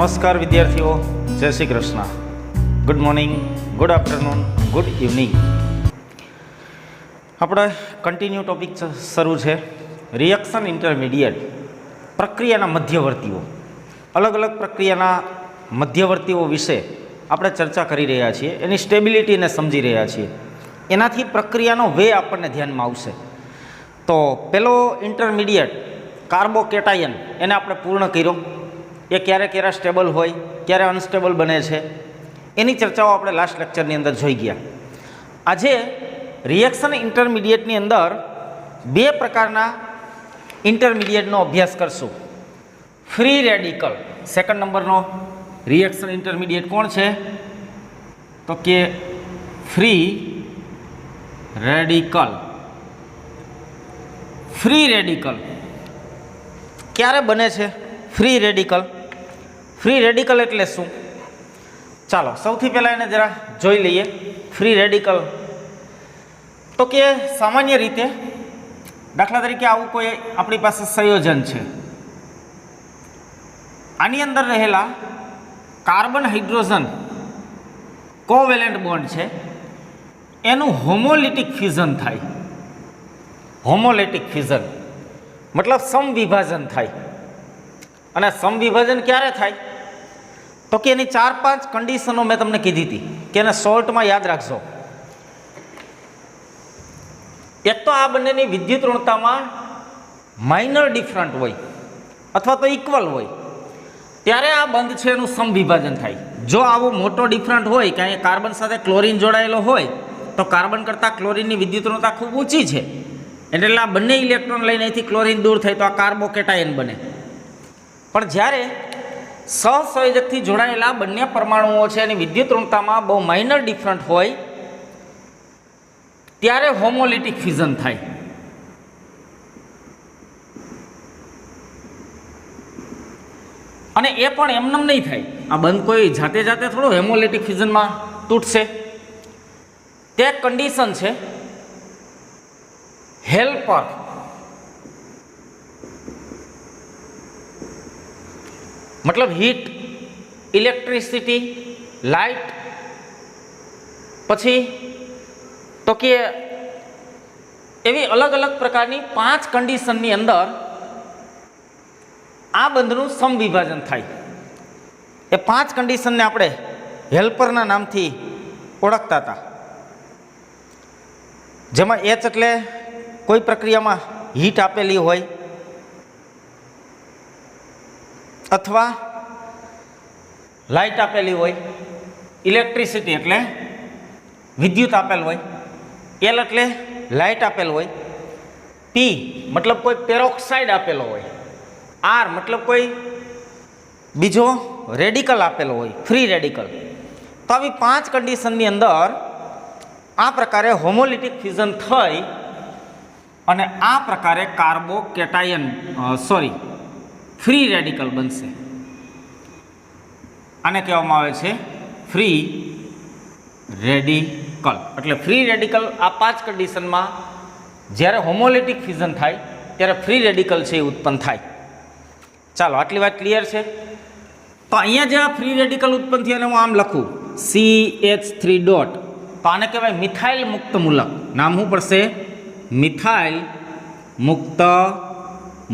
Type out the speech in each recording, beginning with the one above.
નમસ્કાર વિદ્યાર્થીઓ, જય Shri Krishna. Good morning, good afternoon, good evening. આપણે કન્ટિન્યુ ટોપિક શરૂ છે રિએક્શન ઇન્ટરમીડિયેટ, પ્રક્રિયાના મધ્યવર્તીઓ. અલગ અલગ પ્રક્રિયાના મધ્યવર્તીઓ વિશે આપણે ચર્ચા કરી રહ્યા છીએ, એની સ્ટેબિલિટીને સમજી રહ્યા છીએ. એનાથી પ્રક્રિયાનો વે આપણને ધ્યાનમાં આવશે. તો પેલો ઇન્ટરમીડિયેટ કાર્બોકેટાયન, એને આપણે પૂર્ણ કર્યો. એ ક્યારે ક્યારે સ્ટેબલ હોય, ક્યારે અનસ્ટેબલ બને છે, એની ચર્ચાઓ આપણે લાસ્ટ લેક્ચરની અંદર જોઈ ગયા. આજે રિએક્શન ઇન્ટરમીડિયેટની અંદર બે પ્રકારના ઇન્ટરમીડિયેટનો અભ્યાસ કરશું. ફ્રી રેડિકલ, સેકન્ડ નંબરનો રિએક્શન ઇન્ટરમીડિયેટ કોણ છે? તો કે ફ્રી રેડિકલ. ફ્રી રેડિકલ ક્યારે બને છે? Free radical. ફ્રી રેડિકલ એટલે શું? ચાલો સૌથી પહેલાં એને જરા જોઈ લઈએ. ફ્રી રેડિકલ તો કે સામાન્ય રીતે, દાખલા તરીકે આવું કોઈ આપણી પાસે સંયોજન છે, આની અંદર રહેલા કાર્બન હાઇડ્રોજન કોવેલેન્ટ બોન્ડ છે, એનું હોમોલિટિક ફ્યુઝન થાય. હોમોલિટિક ફ્યુઝન મતલબ સમવિભાજન થાય. અને સમવિભાજન ક્યારે થાય? તો કે એની 4-5 કન્ડિશનો મેં તમને કીધી હતી કે એને શોર્ટમાં યાદ રાખજો. એક તો આ બંનેની વિદ્યુત ઋણતામાં માઇનર ડિફરન્ટ હોય અથવા તો ઇક્વલ હોય, ત્યારે આ બંધ છે એનું સમવિભાજન થાય. જો આવો મોટો ડિફરન્ટ હોય કે અહીંયા કાર્બન સાથે ક્લોરીન જોડાયેલો હોય તો કાર્બન કરતાં ક્લોરીનની વિદ્યુત ઋણતા ખૂબ ઊંચી છે, એટલે આ બંને ઇલેક્ટ્રોન લઈને અહીંથી ક્લોરીન દૂર થાય તો આ કાર્બોકેટાયન બને. પણ જ્યારે સહસંયોજકથી જોડાયેલા બંને પરમાણુઓ છે એની વિદ્યુત ઋણતામાં બહુ માઇનર ડિફરન્ટ હોય, ત્યારે હોમોલિટિક ફ્યુઝન થાય. અને એ પણ એમનેમ નહીં થાય. આ બંધ કોઈ જાતે જાતે થોડું હોમોલિટિક ફ્યુઝનમાં તૂટશે. તે કન્ડિશન છે હેલ્પર. મતલબ હીટ, ઇલેક્ટ્રિસિટી, લાઇટ, પછી તો કે એવી અલગ અલગ પ્રકારની 5 કન્ડિશનની અંદર આ બંધનું સમવિભાજન થાય. એ 5 કન્ડિશનને આપણે હેલ્પરના નામથી ઓળખતા હતા, જેમાં H એટલે કોઈ પ્રક્રિયામાં હીટ આપેલી હોય અથવા લાઇટ આપેલી હોય, ઇલેક્ટ્રિસિટી એટલે વિદ્યુત આપેલ હોય, L એટલે લાઇટ આપેલ હોય, P મતલબ કોઈ પેરોક્સાઇડ આપેલો હોય, R મતલબ કોઈ બીજો રેડિકલ આપેલો હોય, ફ્રી રેડિકલ. તો આવી 5 કન્ડિશનની અંદર આ પ્રકારે હોમોલિટિક ફ્યુઝન થઈ અને આ પ્રકારે કાર્બોકેટાયન ફ્રી રેડિકલ બનશે. આને કહેવામાં આવે છે ફ્રી રેડિકલ. એટલે ફ્રી રેડિકલ આ 5 કન્ડિશનમાં જ્યારે હોમોલિટિક ફ્યુઝન થાય ત્યારે ફ્રી રેડિકલ છે એ ઉત્પન્ન થાય. ચાલો આટલી વાત ક્લિયર છે. તો અહીંયા જે આ ફ્રી રેડિકલ ઉત્પન્ન થયા એને હું આમ લખું CH3 ડોટ, તો આને કહેવાય મિથાઇલ મુક્ત મૂલક. નામ શું પડશે? મિથાઇલ મુક્ત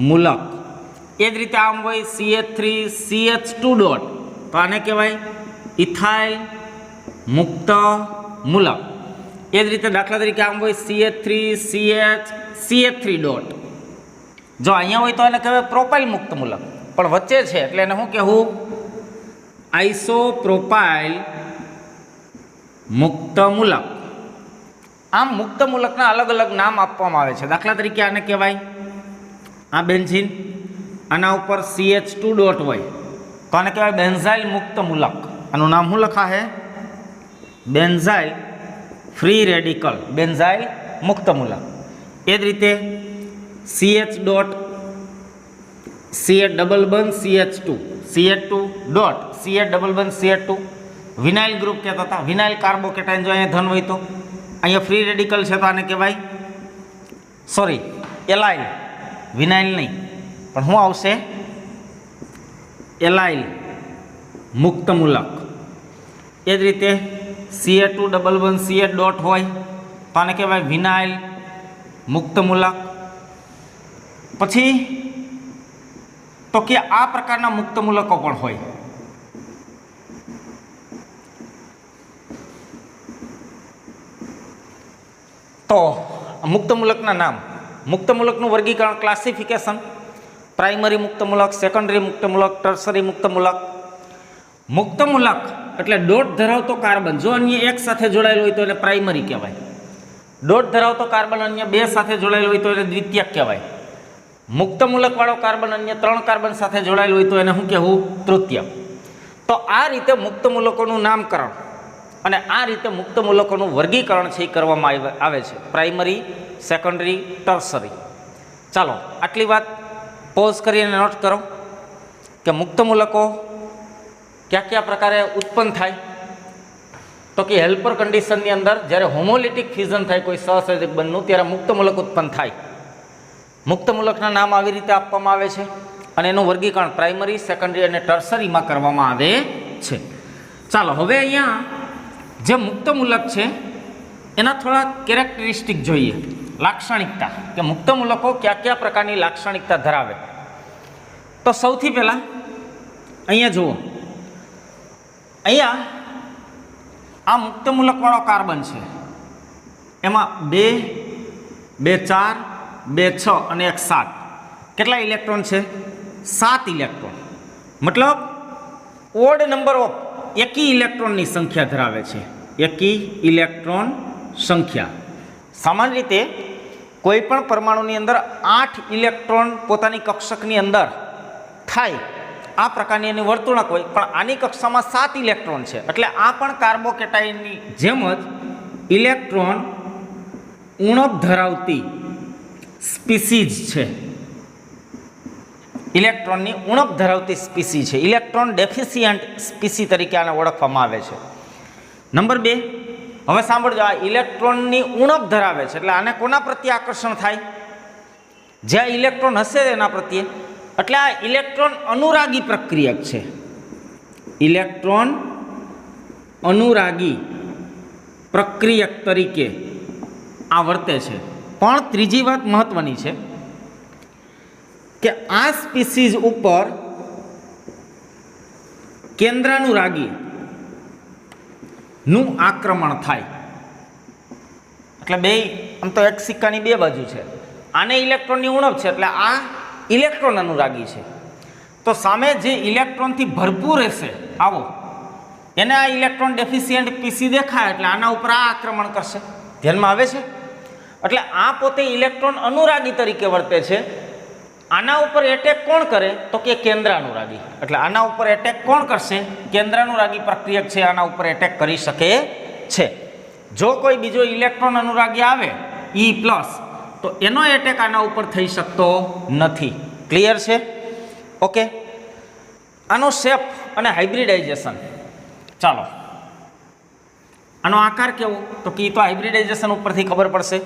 મૂલક. એ જ રીતે આમ હોય CH3CH2 ડોટ, તો આને કહેવાય ઇથાઇલ મુક્ત મૂલક. એ જ રીતે દાખલા તરીકે આમ હોય CH3CH3 ડોટ, જો અહીંયા હોય તો એને કહેવાય પ્રોપાઇલ મુક્ત મૂલક, પણ વચ્ચે છે એટલે એને શું કહેવું? આઇસોપ્રોપાઇલ મુક્ત મૂલક. આમ મુક્ત મૂલકના અલગ અલગ નામ આપવામાં આવે છે. દાખલા તરીકે આને કહેવાય આ બેન્ઝીન, આના ઉપર CH2 ડોટ હોય તો આને કહેવાય બેન્ઝાઇલ મુક્ત મૂલક. આનું નામ શું લખા છે? બેન્ઝાઇલ ફ્રી રેડિકલ, બેન્ઝાઇલ મુક્ત મૂલક. એ જ રીતે CH ડોટ, CH ડબલ બંધ CH2, CH2 dot, CH double બંધ CH2, વિનાઇલ ગ્રુપ કહેતા હતા. વિનાઇલ કાર્બોકેટાયન જો અહીંયા ધન હોય તો અહીંયા ફ્રી રેડિકલ છે તો આને કહેવાય એલાઇલ, વિનાઇલ નહીં પણ શું આવશે? એલાઇલ મુક્ત મૂલક. એ જ રીતે Ca211CH હોય તો આને કહેવાય વિનાઇલ મુક્ત મૂલક. પછી તો કે આ પ્રકારના મુક્ત મૂલકો પણ હોય. તો મુક્ત મૂલકના નામ, મુક્ત મૂલકનું વર્ગીકરણ, ક્લાસિફિકેશન: પ્રાઇમરી મુક્ત મૂલક, સેકન્ડરી મુક્ત મૂલક, ટર્સરી મુક્ત મૂલક. મુક્ત મૂલક એટલે ડોટ ધરાવતો કાર્બન જો અન્ય એક સાથે જોડાયેલો હોય તો એને પ્રાઇમરી કહેવાય. ડોટ ધરાવતો કાર્બન અન્ય બે સાથે જોડાયેલો હોય તો એને દ્વિતીયક કહેવાય. મુક્ત મૂલકવાળો કાર્બન અન્ય 3 કાર્બન સાથે જોડાયેલો હોય તો એને શું કહેવું? તૃતીયક. તો આ રીતે મુક્ત મૂલકોનું નામકરણ અને આ રીતે મુક્ત મૂલકોનું વર્ગીકરણ છે એ કરવામાં આવે છે. Primary, secondary, tertiary. ચાલો આટલી વાત પોઝ કરીને નોટ કરો કે મુક્ત મૂલકો કયા કયા પ્રકારે ઉત્પન્ન થાય. તો કે હેલ્પર કન્ડિશનની અંદર જ્યારે હોમોલિટિક ફ્યુઝન થાય કોઈ સહસંયોજક બંધનું ત્યારે મુક્ત મૂલક ઉત્પન્ન થાય. મુક્ત મૂલકના નામ આવી રીતે આપવામાં આવે છે અને એનું વર્ગીકરણ પ્રાઇમરી, સેકન્ડરી અને ટર્સરીમાં કરવામાં આવે છે. ચાલો હવે અહીંયા જે મુક્ત મૂલક છે એના થોડા કેરેક્ટરિસ્ટિક જોઈએ, લાક્ષણિકતા, કે મુક્ત મૂલકો કયા કયા પ્રકારની લાક્ષણિકતા ધરાવે. તો સૌથી પહેલાં અહીંયા જુઓ, અહીંયા આ મુક્ત મૂલકવાળો કાર્બન છે એમાં 2, 2 4, 2 6 અને 1 7. કેટલા ઇલેક્ટ્રોન છે? 7 ઇલેક્ટ્રોન. મતલબ ઓડ નંબર ઓફ એકી ઇલેક્ટ્રોનની સંખ્યા ધરાવે છે. એકી ઇલેક્ટ્રોન સંખ્યા. સામાન્ય રીતે કોઈ પણ પરમાણુની અંદર 8 ઇલેક્ટ્રોન પોતાની કક્ષકની અંદર થાય આ પ્રકારની એની વર્તુળક હોય, પણ આની કક્ષામાં 7 ઇલેક્ટ્રોન છે એટલે આ પણ કાર્બોકેટાઇનની જેમ જ ઇલેક્ટ્રોન ઉણપ ધરાવતી સ્પીસીઝ છે. ઇલેક્ટ્રોનની ઉણપ ધરાવતી સ્પીસી છે. ઇલેક્ટ્રોન ડેફિશિયન્ટ સ્પીસી તરીકે આને ઓળખવામાં આવે છે. નંબર 2, હવે સાંભળજો, આ ઇલેક્ટ્રોનની ઉણપ ધરાવે છે એટલે આને કોના પ્રત્યે આકર્ષણ થાય? જ્યાં ઇલેક્ટ્રોન હશે એના પ્રત્યે. એટલે આ ઇલેક્ટ્રોન અનુરાગી પ્રક્રિયક છે. ઇલેક્ટ્રોન અનુરાગી પ્રક્રિયક તરીકે આ વર્તે છે. પણ ત્રીજી વાત મહત્વની છે કે આ સ્પીસીઝ ઉપર કેન્દ્રાનુરાગી નું આક્રમણ થાય. એટલે બે આમ તો એક સિક્કાની બે બાજુ છે. આને ઇલેક્ટ્રોનની ઉણપ છે એટલે આ ઇલેક્ટ્રોન અનુરાગી છે. તો સામે જે ઇલેક્ટ્રોનથી ભરપૂર રહેશે આવો એને આ ઇલેક્ટ્રોન ડેફિશિયન્ટ પીસી દેખાય એટલે આના ઉપર આ આક્રમણ કરશે. ધ્યાનમાં આવે છે? એટલે આ પોતે ઇલેક્ટ્રોન અનુરાગી તરીકે વર્તે છે. આના ઉપર એટેક કોણ કરે? તો કે કેન્દ્રાનુરાગી. એટલે આના ઉપર એટેક કોણ કરશે? કેન્દ્રાનુરાગી પ્રક્રિયક છે આના ઉપર એટેક કરી શકે છે. જો કોઈ બીજો ઇલેક્ટ્રોન અનુરાગી આવે E+, તો એનો એટેક આના ઉપર થઈ શકતો નથી. ક્લિયર છે? ઓકે. આનો શેપ અને હાઇબ્રિડાઇઝેશન, ચાલો આનો આકાર કેવો? તો કે તો હાઇબ્રિડાઇઝેશન ઉપરથી ખબર પડશે.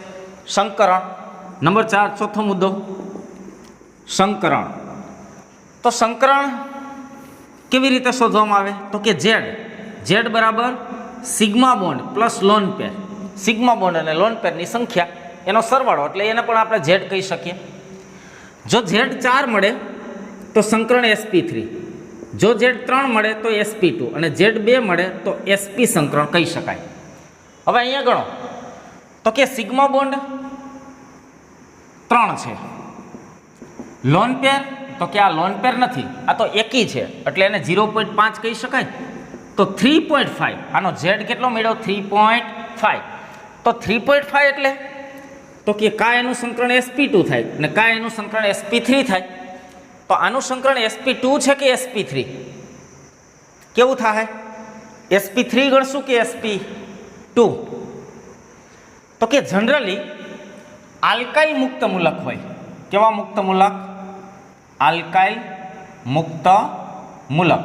સંકરણ. નંબર 4, ચોથો મુદ્દો, સંકરણ. તો સંકરણ કેવી રીતે શોધવામાં આવે? તો કે ઝેડ બરાબર sigma bond plus lone pair. Sigma bond અને લોન પેરની સંખ્યા એનો સરવાળો, એટલે એને પણ આપણે ઝેડ કહી શકીએ. જો ઝેડ 4 મળે તો સંકરણ sp3, જો ઝેડ 3 મળે તો sp2 અને ઝેડ 2 મળે તો sp સંકરણ કહી શકાય. હવે અહીંયા ગણો તો કે સિગ્મા બોન્ડ 3 છે, લોન પેર તો કે આ લોન પેર નથી, આ તો એકી છે એટલે એને 0.5 કહી શકાય. તો 3.5, આનો ઝેડ કેટલો મળ્યો? 3.5. તો 3.5 એટલે તો કે કા એનું સંકરણ sp2 થાય અને કા એનું સંકરણ sp3 થાય. તો આનું સંકરણ sp2 છે કે sp3? કેવું થાય? sp3 ગણશું કે sp2? તો કે જનરલી આલ્કાઇલ મુક્ત મૂલક હોય. કેવા મુક્ત મૂલક? આલ્કાઇલ મુક્ત મૂલક.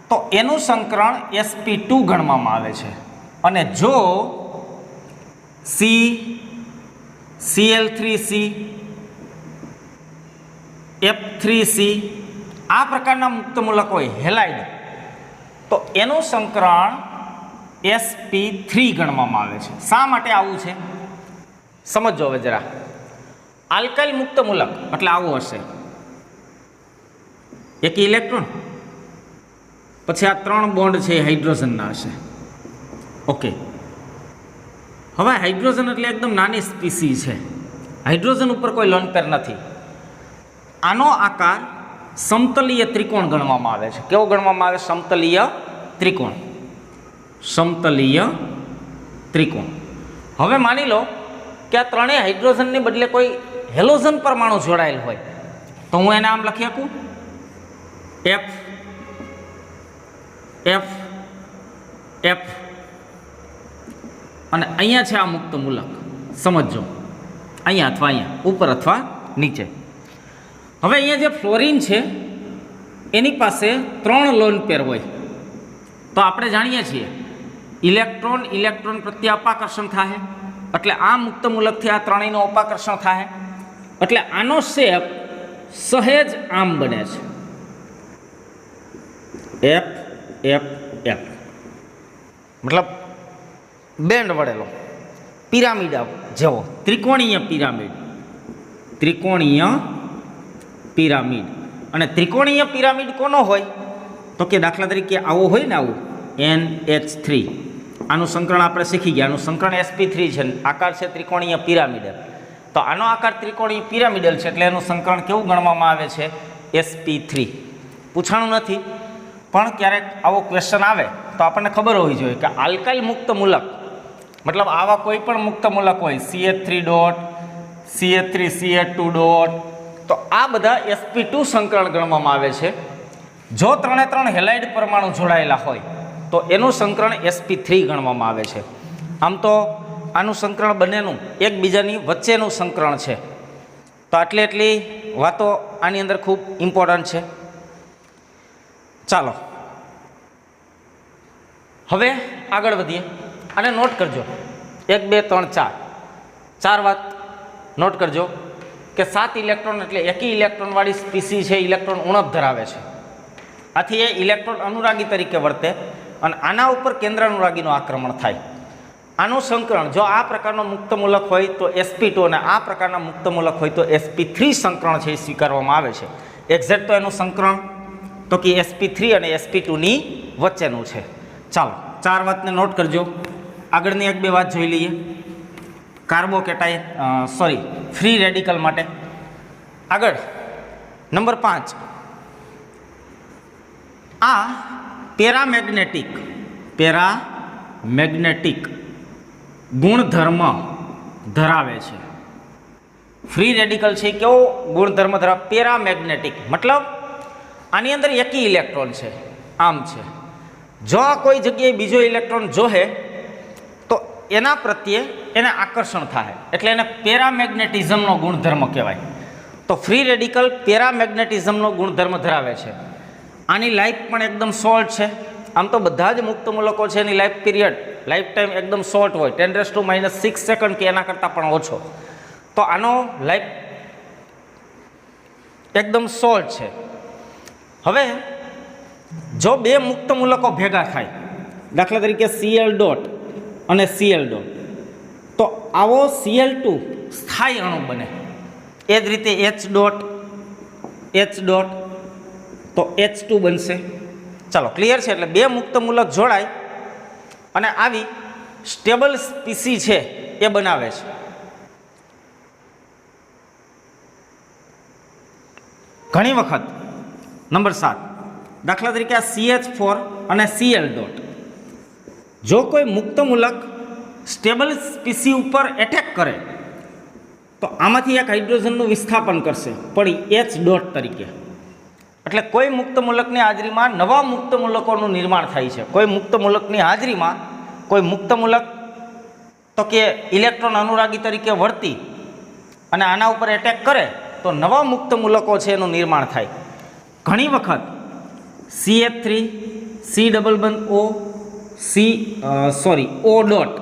તો એનું સંકરણ sp2 ગણવામાં આવે છે. અને જો Cl3C, F3C આ પ્રકારના મુક્ત મૂલક હોય, હેલાઇડ, તો એનું સંકરણ sp3 ગણવામાં આવે છે. શા માટે આવું છે સમજો હવે જરા. આલ્કાઇલ મુક્ત મૂલક એટલે આવું હશે, એક ઇલેક્ટ્રોન, પછી આ 3 બોન્ડ છે એ હાઇડ્રોજનના હશે. ઓકે, હવે હાઇડ્રોજન એટલે એકદમ નાની સ્પીસી છે, હાઇડ્રોજન ઉપર કોઈ લોન પેર નથી. આનો આકાર સમતલીય ત્રિકોણ ગણવામાં આવે છે. કેવો ગણવામાં આવે? સમતલીય ત્રિકોણ. સમતલીય ત્રિકોણ. હવે માની લો કે આ ત્રણેય હાઇડ્રોજનની બદલે કોઈ હેલોજન પરમાણુ જોડાયેલ હોય તો હું એને આમ લખી શકું, એફ એફ એફ, અને અહીંયા છે આ મુક્ત મૂલક, સમજો અહીંયા અથવા અહીંયા, ઉપર અથવા નીચે. હવે અહીંયા જે ફ્લોરિન છે એની પાસે 3 લોન પેર હોય તો આપણે જાણીએ છીએ ઇલેક્ટ્રોન ઇલેક્ટ્રોન પ્રત્યે અપાકર્ષણ થાય, એટલે આ મુક્ત મૂલકથી આ ત્રણેયનું અપાકર્ષણ થાય, એટલે આનો શેપ સહેજ આમ બને છે, એફ એફ એફ, મતલબ બેન્ડ વળેલો પિરામિડ જેવો, ત્રિકોણીય પિરામિડ. ત્રિકોણીય પિરામિડ. અને ત્રિકોણીય પિરામિડ કોનો હોય તો કે દાખલા તરીકે આવો હોય ને, આવું NH3, આનું સંકરણ આપણે શીખી ગયા, આનું સંકરણ sp3 છે, આકાર છે ત્રિકોણીય પિરામિડલ. તો આનો આકાર ત્રિકોણીય પિરામિડલ છે એટલે એનું સંકરણ કેવું ગણવામાં આવે છે? sp3. પૂછાણું નથી, પણ ક્યારેક આવો ક્વેશ્ચન આવે તો આપણને ખબર હોવી જોઈએ કે આલ્કાઇલ મુક્ત મૂલક મતલબ આવા કોઈ પણ મુક્ત મૂલક હોય, CH3 dot, CH3 CH2 dot, તો આ બધા sp2 સંકરણ ગણવામાં આવે છે. જો 3 હેલાઇડ પરમાણુ જોડાયેલા હોય તો એનું સંકરણ sp3 ગણવામાં આવે છે. આમ તો આનું સંકરણ બંનેનું એકબીજાની વચ્ચેનું સંકરણ છે. તો એટલી વાતો આની અંદર ખૂબ ઇમ્પોર્ટન્ટ છે. ચાલો હવે આગળ વધીએ અને નોટ કરજો 1 2 3 4 વાત નોટ કરજો કે 7 ઇલેક્ટ્રોન એટલે એકી ઇલેક્ટ્રોનવાળી સ્પીસી છે, ઇલેક્ટ્રોન ઉણપ ધરાવે છે. આથી એ ઇલેક્ટ્રોન અનુરાગી તરીકે વર્તે અને આના ઉપર કેન્દ્ર અનુરાગીનું આક્રમણ થાય. આનું સંકરણ જો આ પ્રકારનો મુક્ત મૂલક હોય તો sp2 અને આ પ્રકારના મુક્ત મૂલક હોય તો sp3 સંકરણ છે એ સ્વીકારવામાં આવે છે. એક્ઝેક્ટ તો એનું સંકરણ તો કે sp3 અને sp2 ની વચ્ચેનું છે. ચાલો 4 વાતને નોટ કરજો. આગળની 1 2 વાત જોઈ લઈએ. કાર્બોકેટાયન ફ્રી રેડિકલ માટે આગળ નંબર 5, આ પેરામેગ્નેટિક ગુણધર્મ ધરાવે છે. ફ્રી રેડિકલ છે કેવો ગુણધર્મ ધરાવે? પેરામેગ્નેટિક, મતલબ આની અંદર એકી ઇલેક્ટ્રોન છે, આમ છે. જો આ કોઈ જગ્યાએ બીજો ઇલેક્ટ્રોન જોહે તો એના પ્રત્યે એને આકર્ષણ થાય, એટલે એને પેરામેગ્નેટિઝમનો ગુણધર્મ કહેવાય. તો ફ્રી રેડિકલ પેરામેગ્નેટિઝમનો ગુણધર્મ ધરાવે છે. આની લાઈફ પણ એકદમ શોર્ટ છે. આમ તો બધા જ મુક્ત મૂલકો છે એની લાઈફ ટાઈમ એકદમ શોર્ટ હોય, 10⁻⁶ સેકન્ડ કે એના કરતાં પણ ઓછો. તો આનો લાઈફ એકદમ શોર્ટ છે. હવે જો 2 મુક્ત મૂલકો ભેગા થાય, દાખલા તરીકે Cl ડોટ અને Cl ડોટ, તો આવો Cl2 સ્થાયી અણુ બને. એ જ રીતે H ડોટ તો H2 બનશે. ચાલો ક્લિયર છે. એટલે 2 મુક્ત મૂલક જોડાય અને આવી સ્ટેબલ સ્પીસી છે એ બનાવે છે. ઘણી વખત નંબર 7, દાખલા તરીકે આ CH4 અને Cl ડોટ, જો કોઈ મુક્ત મૂલક સ્ટેબલ સ્પીસી ઉપર એટેક કરે તો આમાંથી એક હાઇડ્રોજનનું વિસ્થાપન કરશે, પણ H ડોટ તરીકે. એટલે કોઈ મુક્ત મૂલકની હાજરીમાં નવા મુક્ત મૂલકોનું નિર્માણ થાય છે. કોઈ મુક્ત મૂલકની હાજરીમાં કોઈ મુક્ત મૂલક તો કે ઇલેક્ટ્રોન અનુરાગી તરીકે વર્તી અને આના ઉપર એટેક કરે તો નવા મુક્ત મૂલકો છે એનું નિર્માણ થાય. ઘણી વખત CH3 C ડબલ બંધ O ડોટ,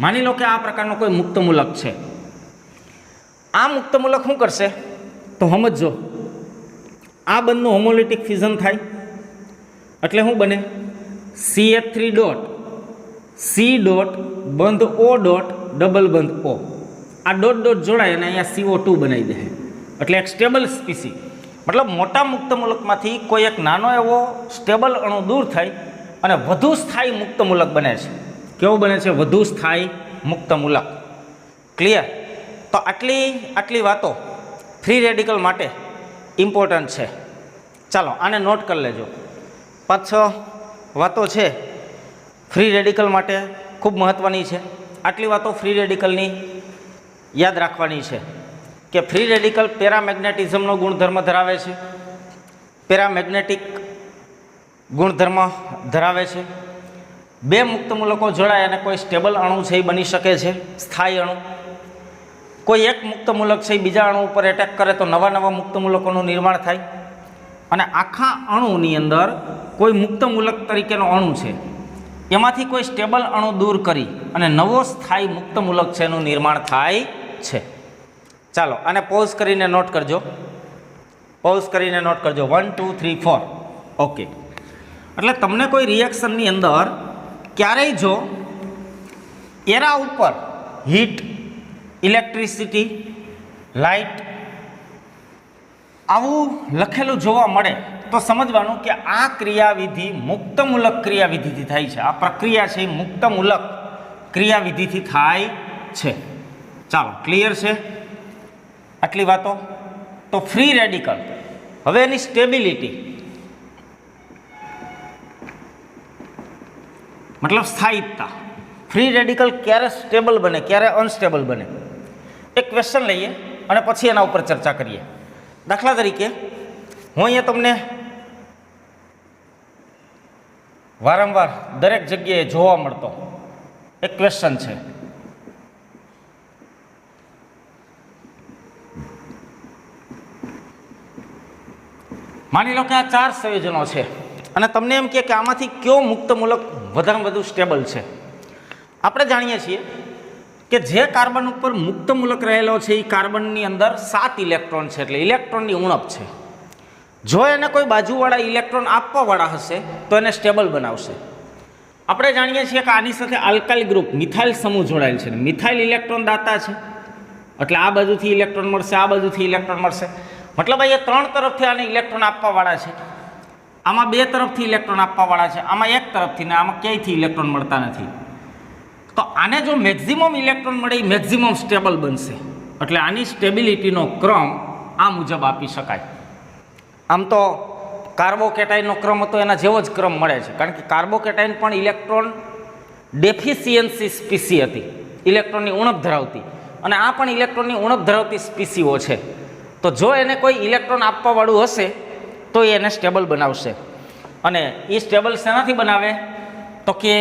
માની લો કે આ પ્રકારનો કોઈ મુક્ત મૂલક છે. આ મુક્ત મૂલક શું કરશે તો સમજો, આ બંધનું હોમોલિટિક ફ્યુઝન થાય એટલે શું બને? CH3 ડોટ C ડોટ બંધ O ડોટ ડબલ બંધ O, આ ડોટ ડોટ જોડાય અને અહીંયા CO2 બનાવી દે, એટલે એક સ્ટેબલ સ્પીસી. મતલબ મોટા મુક્ત મૂલકમાંથી કોઈ એક નાનો એવો સ્ટેબલ અણુ દૂર થાય અને વધુ સ્થાયી મુક્ત મૂલક બને છે. કેવું બને છે? વધુ સ્થાયી મુક્ત મૂલક. ક્લિયર? તો આટલી વાતો ફ્રી રેડિકલ માટે ઇમ્પોર્ટન્ટ છે. ચાલો આને નોટ કરી લેજો. 5-6 વાતો છે ફ્રી રેડિકલ માટે ખૂબ મહત્ત્વની છે. આટલી વાતો ફ્રી રેડિકલની યાદ રાખવાની છે કે ફ્રી રેડિકલ પેરામેગ્નેટિઝમનો ગુણધર્મ ધરાવે છે, પેરામેગ્નેટિક ગુણધર્મ ધરાવે છે. બે મુક્ત મૂલકો જોડાય અને કોઈ સ્ટેબલ અણુ છે એ બની શકે છે, સ્થાયી અણુ. કોઈ એક મુક્ત મૂલક છે એ બીજા અણુ ઉપર એટેક કરે તો નવા નવા મુક્ત મૂલકોનું નિર્માણ થાય. અને આખા અણુની અંદર કોઈ મુક્ત મૂલક તરીકેનો અણુ છે એમાંથી કોઈ સ્ટેબલ અણુ દૂર કરી અને નવો સ્થાયી મુક્ત મૂલક છે એનું નિર્માણ થાય છે. ચાલો આને પોઝ કરીને નોટ કરજો, પોઝ કરીને નોટ કરજો. 1 2 3 4. ઓકે. એટલે તમને કોઈ રિએક્શનની અંદર ક્યારેય જો એરા ઉપર હીટ, ઇલેક્ટ્રિસિટી, લાઇટ આવું લખેલું જોવા મળે તો સમજવાનું કે આ ક્રિયાવિધિ મુક્તમૂલક ક્રિયાવિધિથી થાય છે. આ પ્રક્રિયા છે એ મુક્તમૂલક ક્રિયાવિધિથી થાય છે. ચાલો ક્લિયર છે આટલી વાતો? તો ફ્રી રેડિકલ, હવે એની સ્ટેબિલિટી મતલબ સ્થાયિકતા. ફ્રી રેડિકલ ક્યારે સ્ટેબલ બને, ક્યારે અનસ્ટેબલ બને? એક ક્વેશ્ચન લઈએ અને પછી એના ઉપર ચર્ચા કરીએ. દાખલા તરીકે હું અહીંયા તમને વારંવાર દરેક જગ્યાએ જોવા મળતો એક ક્વેશ્ચન છે. માની લો કે આ 4 સંયોજનો છે અને તમને એમ કે આમાંથી કયો મુક્ત મૂલક વધારેમાં વધુ સ્ટેબલ છે. આપણે જાણીએ છીએ કે જે કાર્બન ઉપર મુક્ત મૂલક રહેલો છે એ કાર્બનની અંદર 7 ઇલેક્ટ્રોન છે, એટલે ઇલેક્ટ્રોનની ઉણપ છે. જો એને કોઈ બાજુવાળા ઇલેક્ટ્રોન આપવાવાળા હશે તો એને સ્ટેબલ બનાવશે. આપણે જાણીએ છીએ કે આની સાથે આલ્કાઇલ ગ્રુપ મિથાઇલ સમૂહ જોડાયેલ છે. મિથાઇલ ઇલેક્ટ્રોન દાતા છે એટલે આ બાજુથી ઇલેક્ટ્રોન મળશે, આ બાજુથી ઇલેક્ટ્રોન મળશે. મતલબ અહીંયા 3 તરફથી આને ઇલેક્ટ્રોન આપવાવાળા છે, આમાં 2 તરફથી ઇલેક્ટ્રોન આપવાવાળા છે, આમાં 1 તરફથી ને આમાં ક્યાંયથી ઇલેક્ટ્રોન મળતા નથી. તો આને જો મેક્ઝિમમ ઇલેક્ટ્રોન મળે એ મેક્ઝિમમ સ્ટેબલ બનશે. એટલે આની સ્ટેબિલિટીનો ક્રમ આ મુજબ આપી શકાય. આમ તો કાર્બોકેટાઇનનો ક્રમ હતો એના જેવો જ ક્રમ મળે છે, કારણ કે કાર્બોકેટાઇન પણ ઇલેક્ટ્રોન ડેફિશિયન્સી સ્પીસી હતી, ઇલેક્ટ્રોનની ઉણપ ધરાવતી, અને આ પણ ઇલેક્ટ્રોનની ઉણપ ધરાવતી સ્પીસીઓ છે. તો જો એને કોઈ ઇલેક્ટ્રોન આપવાવાળું હશે તો એ એને સ્ટેબલ બનાવશે. અને એ સ્ટેબલ શેનાથી બનાવે તો કે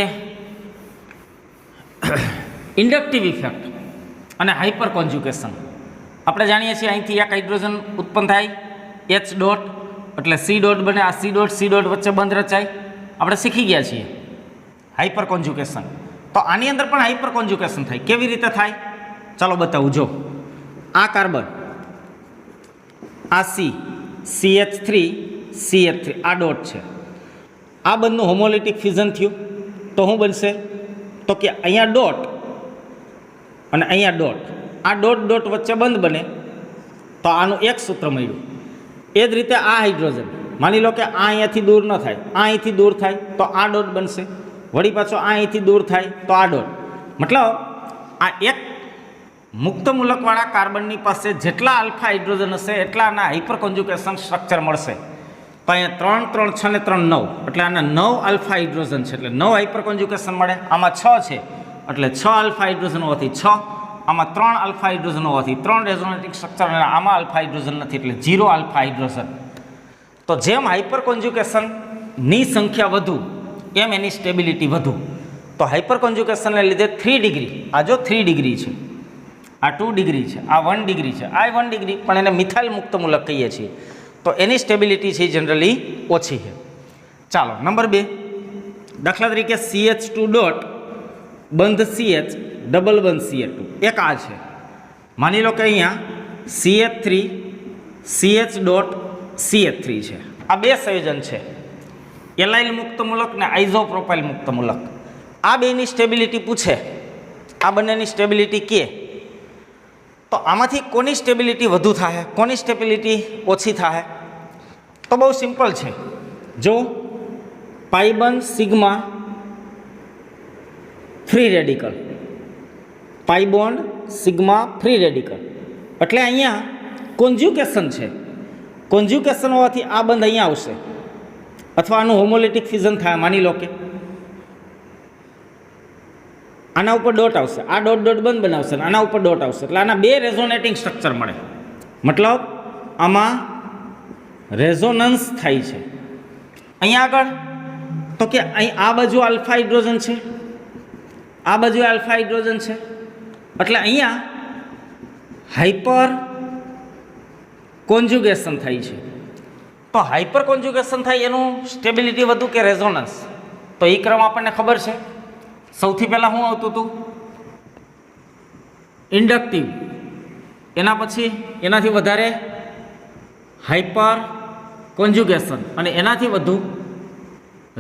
ઇન્ડક્ટિવ ઇફેક્ટ અને હાઇપર કોન્જ્યુગેશન. આપણે જાણીએ છીએ અહીંથી એક હાઇડ્રોજન ઉત્પન્ન થાય, H ડોટ એટલે C ડોટ બને, આ C ડોટ વચ્ચે બંધ રચાય. આપણે શીખી ગયા છીએ હાઇપર કોન્જ્યુગેશન. તો આની અંદર પણ હાઇપર કોન્જ્યુગેશન થાય. કેવી રીતે થાય ચાલો બતાવું. જો આ કાર્બન, આ CH3 આ ડોટ છે, આ બંધનું હોમોલિટિક ફ્યુઝન થયું તો શું બનશે તો કે અહીંયા ડોટ અને અહીંયા ડોટ, આ ડોટ ડોટ વચ્ચે બંધ બને તો આનું એક સૂત્ર મળ્યું. એ જ રીતે આ હાઇડ્રોજન માની લો કે આ અહીંયાથી દૂર ન થાય, આ અહીંથી દૂર થાય તો આ ડોટ બનશે, વળી પાછો આ અહીંથી દૂર થાય તો આ ડોટ. મતલબ આ એક મુક્ત મૂલકવાળા કાર્બનની પાસે જેટલા આલ્ફા હાઇડ્રોજન હશે એટલાના હાઇપર કોન્જ્યુગેશન સ્ટ્રક્ચર મળશે. તો અહીંયા 3 3 6 ને 3 9 એટલે આના 9 આલ્ફા હાઇડ્રોજન છે, એટલે 9 હાઇપર કોન્જ્યુગેશન મળે. આમાં 6 છે એટલે 6 આલ્ફા હાઇડ્રોજન હોવાથી 6, આમાં 3 આલ્ફા હાઇડ્રોજન હોવાથી 3 રેઝોનેટિક સ્ટ્રક્ચર, અને આમાં આલ્ફા હાઇડ્રોજન નથી એટલે 0 આલ્ફા હાઇડ્રોજન. તો જેમ હાઇપર કોન્જ્યુગેશનની સંખ્યા વધુ એમ એની સ્ટેબિલિટી વધુ. તો હાઇપર કોન્જ્યુગેશનને લીધે 3 ડિગ્રી, આ જો 3 ડિગ્રી છે, આ 2 ડિગ્રી છે, આ 1 ડિગ્રી છે, આ 1 ડિગ્રી, પણ એને મિથાઇલ મુક્ત મૂલક કહીએ છીએ. તો એની સ્ટેબિલિટી છે જનરલી ઓછી છે. ચાલો નંબર 2, દાખલા તરીકે CH2 ડોટ બંધ CH ડબલ બંધ CH2, એક આ છે. માની લો કે અહીંયા CH3 CH ડોટ CH3 છે. આ 2 સંયોજન છે. એલાઇલ મુક્ત મૂલક ને આઇઝોપ્રોપાઇલ મુક્ત મૂલક, આ બેની સ્ટેબિલિટી પૂછે, આ બંનેની સ્ટેબિલિટી કે તો આમાંથી કોની સ્ટેબિલિટી વધુ થાય, કોની સ્ટેબિલિટી ઓછી થાય? તો બહુ સિમ્પલ છે. જો પાઈ બંધ સિગ્મા ફ્રી રેડિકલ, પાઈ બોન્ડ સિગ્મા ફ્રી રેડિકલ, એટલે અહીંયા કોન્જ્યુકેશન છે. કોન્જ્યુકેશન હોવાથી આ બંધ અહીંયા આવશે, અથવા આનું હોમોલિટિક ફ્યુઝન થાય. માની લો કે આના ઉપર ડોટ આવશે, આ ડોટ ડોટ બંધ બનાવશે, આના ઉપર ડોટ આવશે, એટલે આના બે રેઝોનેટિંગ સ્ટ્રક્ચર મળે. મતલબ આમાં રેઝોનન્સ થાય છે. અહીંયા આગળ તો કે અહીં આ બાજુ આલ્ફા હાઇડ્રોજન છે, આ બાજુ આલ્ફા હાઇડ્રોજન છે, એટલે અહીંયા હાઇપર કોન્જ્યુગેશન થાય છે. તો હાઇપર કોન્જ્યુગેશન થાય એનું સ્ટેબિલિટી વધુ કે રેઝોનન્સ? તો એ ક્રમ આપણને ખબર છે. સૌથી પહેલાં શું આવતું હતું? ઇન્ડક્ટિવ, એના પછી એનાથી વધારે હાઇપર કોન્જ્યુગેશન, અને એનાથી વધુ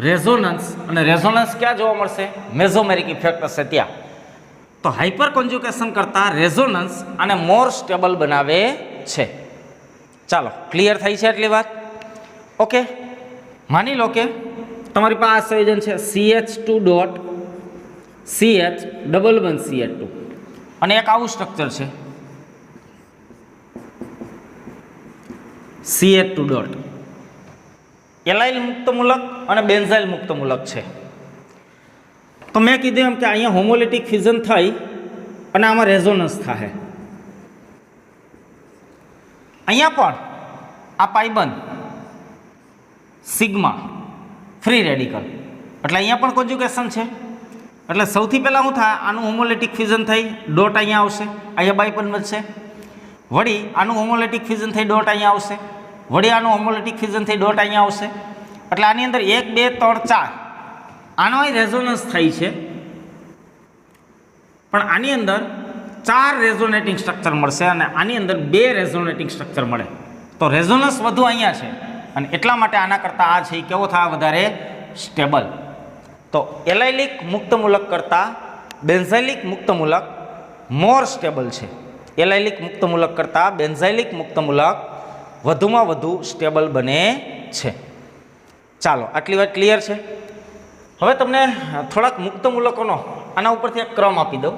રેઝોનન્સ. અને રેઝોનન્સ ક્યાં જોવા મળશે? મેઝોમેરિક ઇફેક્ટ હશે ત્યાં. તો હાઇપર કોન્જ્યુગેશન કરતાં રેઝોનન્સ અને મોર સ્ટેબલ બનાવે છે. ચાલો, ક્લિયર થઈ છે એટલી વાત? ઓકે, માની લો કે તમારી પાસે આ સંયોજન છે CH2 ડોટ CH ડબલ બંધ CH2, અને એક આવું સ્ટ્રક્ચર છે CH2 ડોટ. એલાઇલ મુક્ત મૂલક અને બેન્ઝાઇલ મુક્ત મૂલક છે. તો મેં કીધું એમ કે અહીંયા હોમોલિટિક ફ્યુઝન થઈ અને આમાં રેઝોનન્સ થાય. અહીંયા પણ આ પાઈબંધ સિગ્મા ફ્રી રેડિકલ, એટલે અહીંયા પણ કોન્જ્યુગેશન છે. એટલે સૌથી પહેલાં શું થાય? આનું હોમોલિટિક ફ્યુઝન થઈ ડોટ અહીંયા આવશે, અહીંયા બાય પણ વધશે. વળી આનું હોમોલિટિક ફ્યુઝન થઈ ડોટ અહીંયા આવશે, વળી આનું હોમોલિટિક ફ્યુઝન થઈ ડોટ અહીંયા આવશે. એટલે આની અંદર 1 2 3 4 આનો અહીં રેઝોનન્સ થાય છે, પણ આની અંદર 4 રેઝોનેટિંગ સ્ટ્રક્ચર મળશે અને આની અંદર 2 રેઝોનેટિંગ સ્ટ્રક્ચર મળે. તો રેઝોનન્સ વધુ અહીંયા છે, અને એટલા માટે આના કરતાં આ છે એ કેવો થાય? વધારે સ્ટેબલ. તો એલાઇલિક મુક્ત મૂલક કરતાં બેન્ઝાઇલિક મુક્ત મૂલક મોર સ્ટેબલ છે. એલાઇલિક મુક્ત મૂલક કરતાં બેન્ઝાઇલિક મુક્ત મૂલક વધુમાં વધુ સ્ટેબલ બને છે. ચાલો, આટલી વાત ક્લિયર છે. હવે તમને થોડાક મુક્ત મૂલકોનો આના ઉપરથી એક ક્રમ આપી દઉં.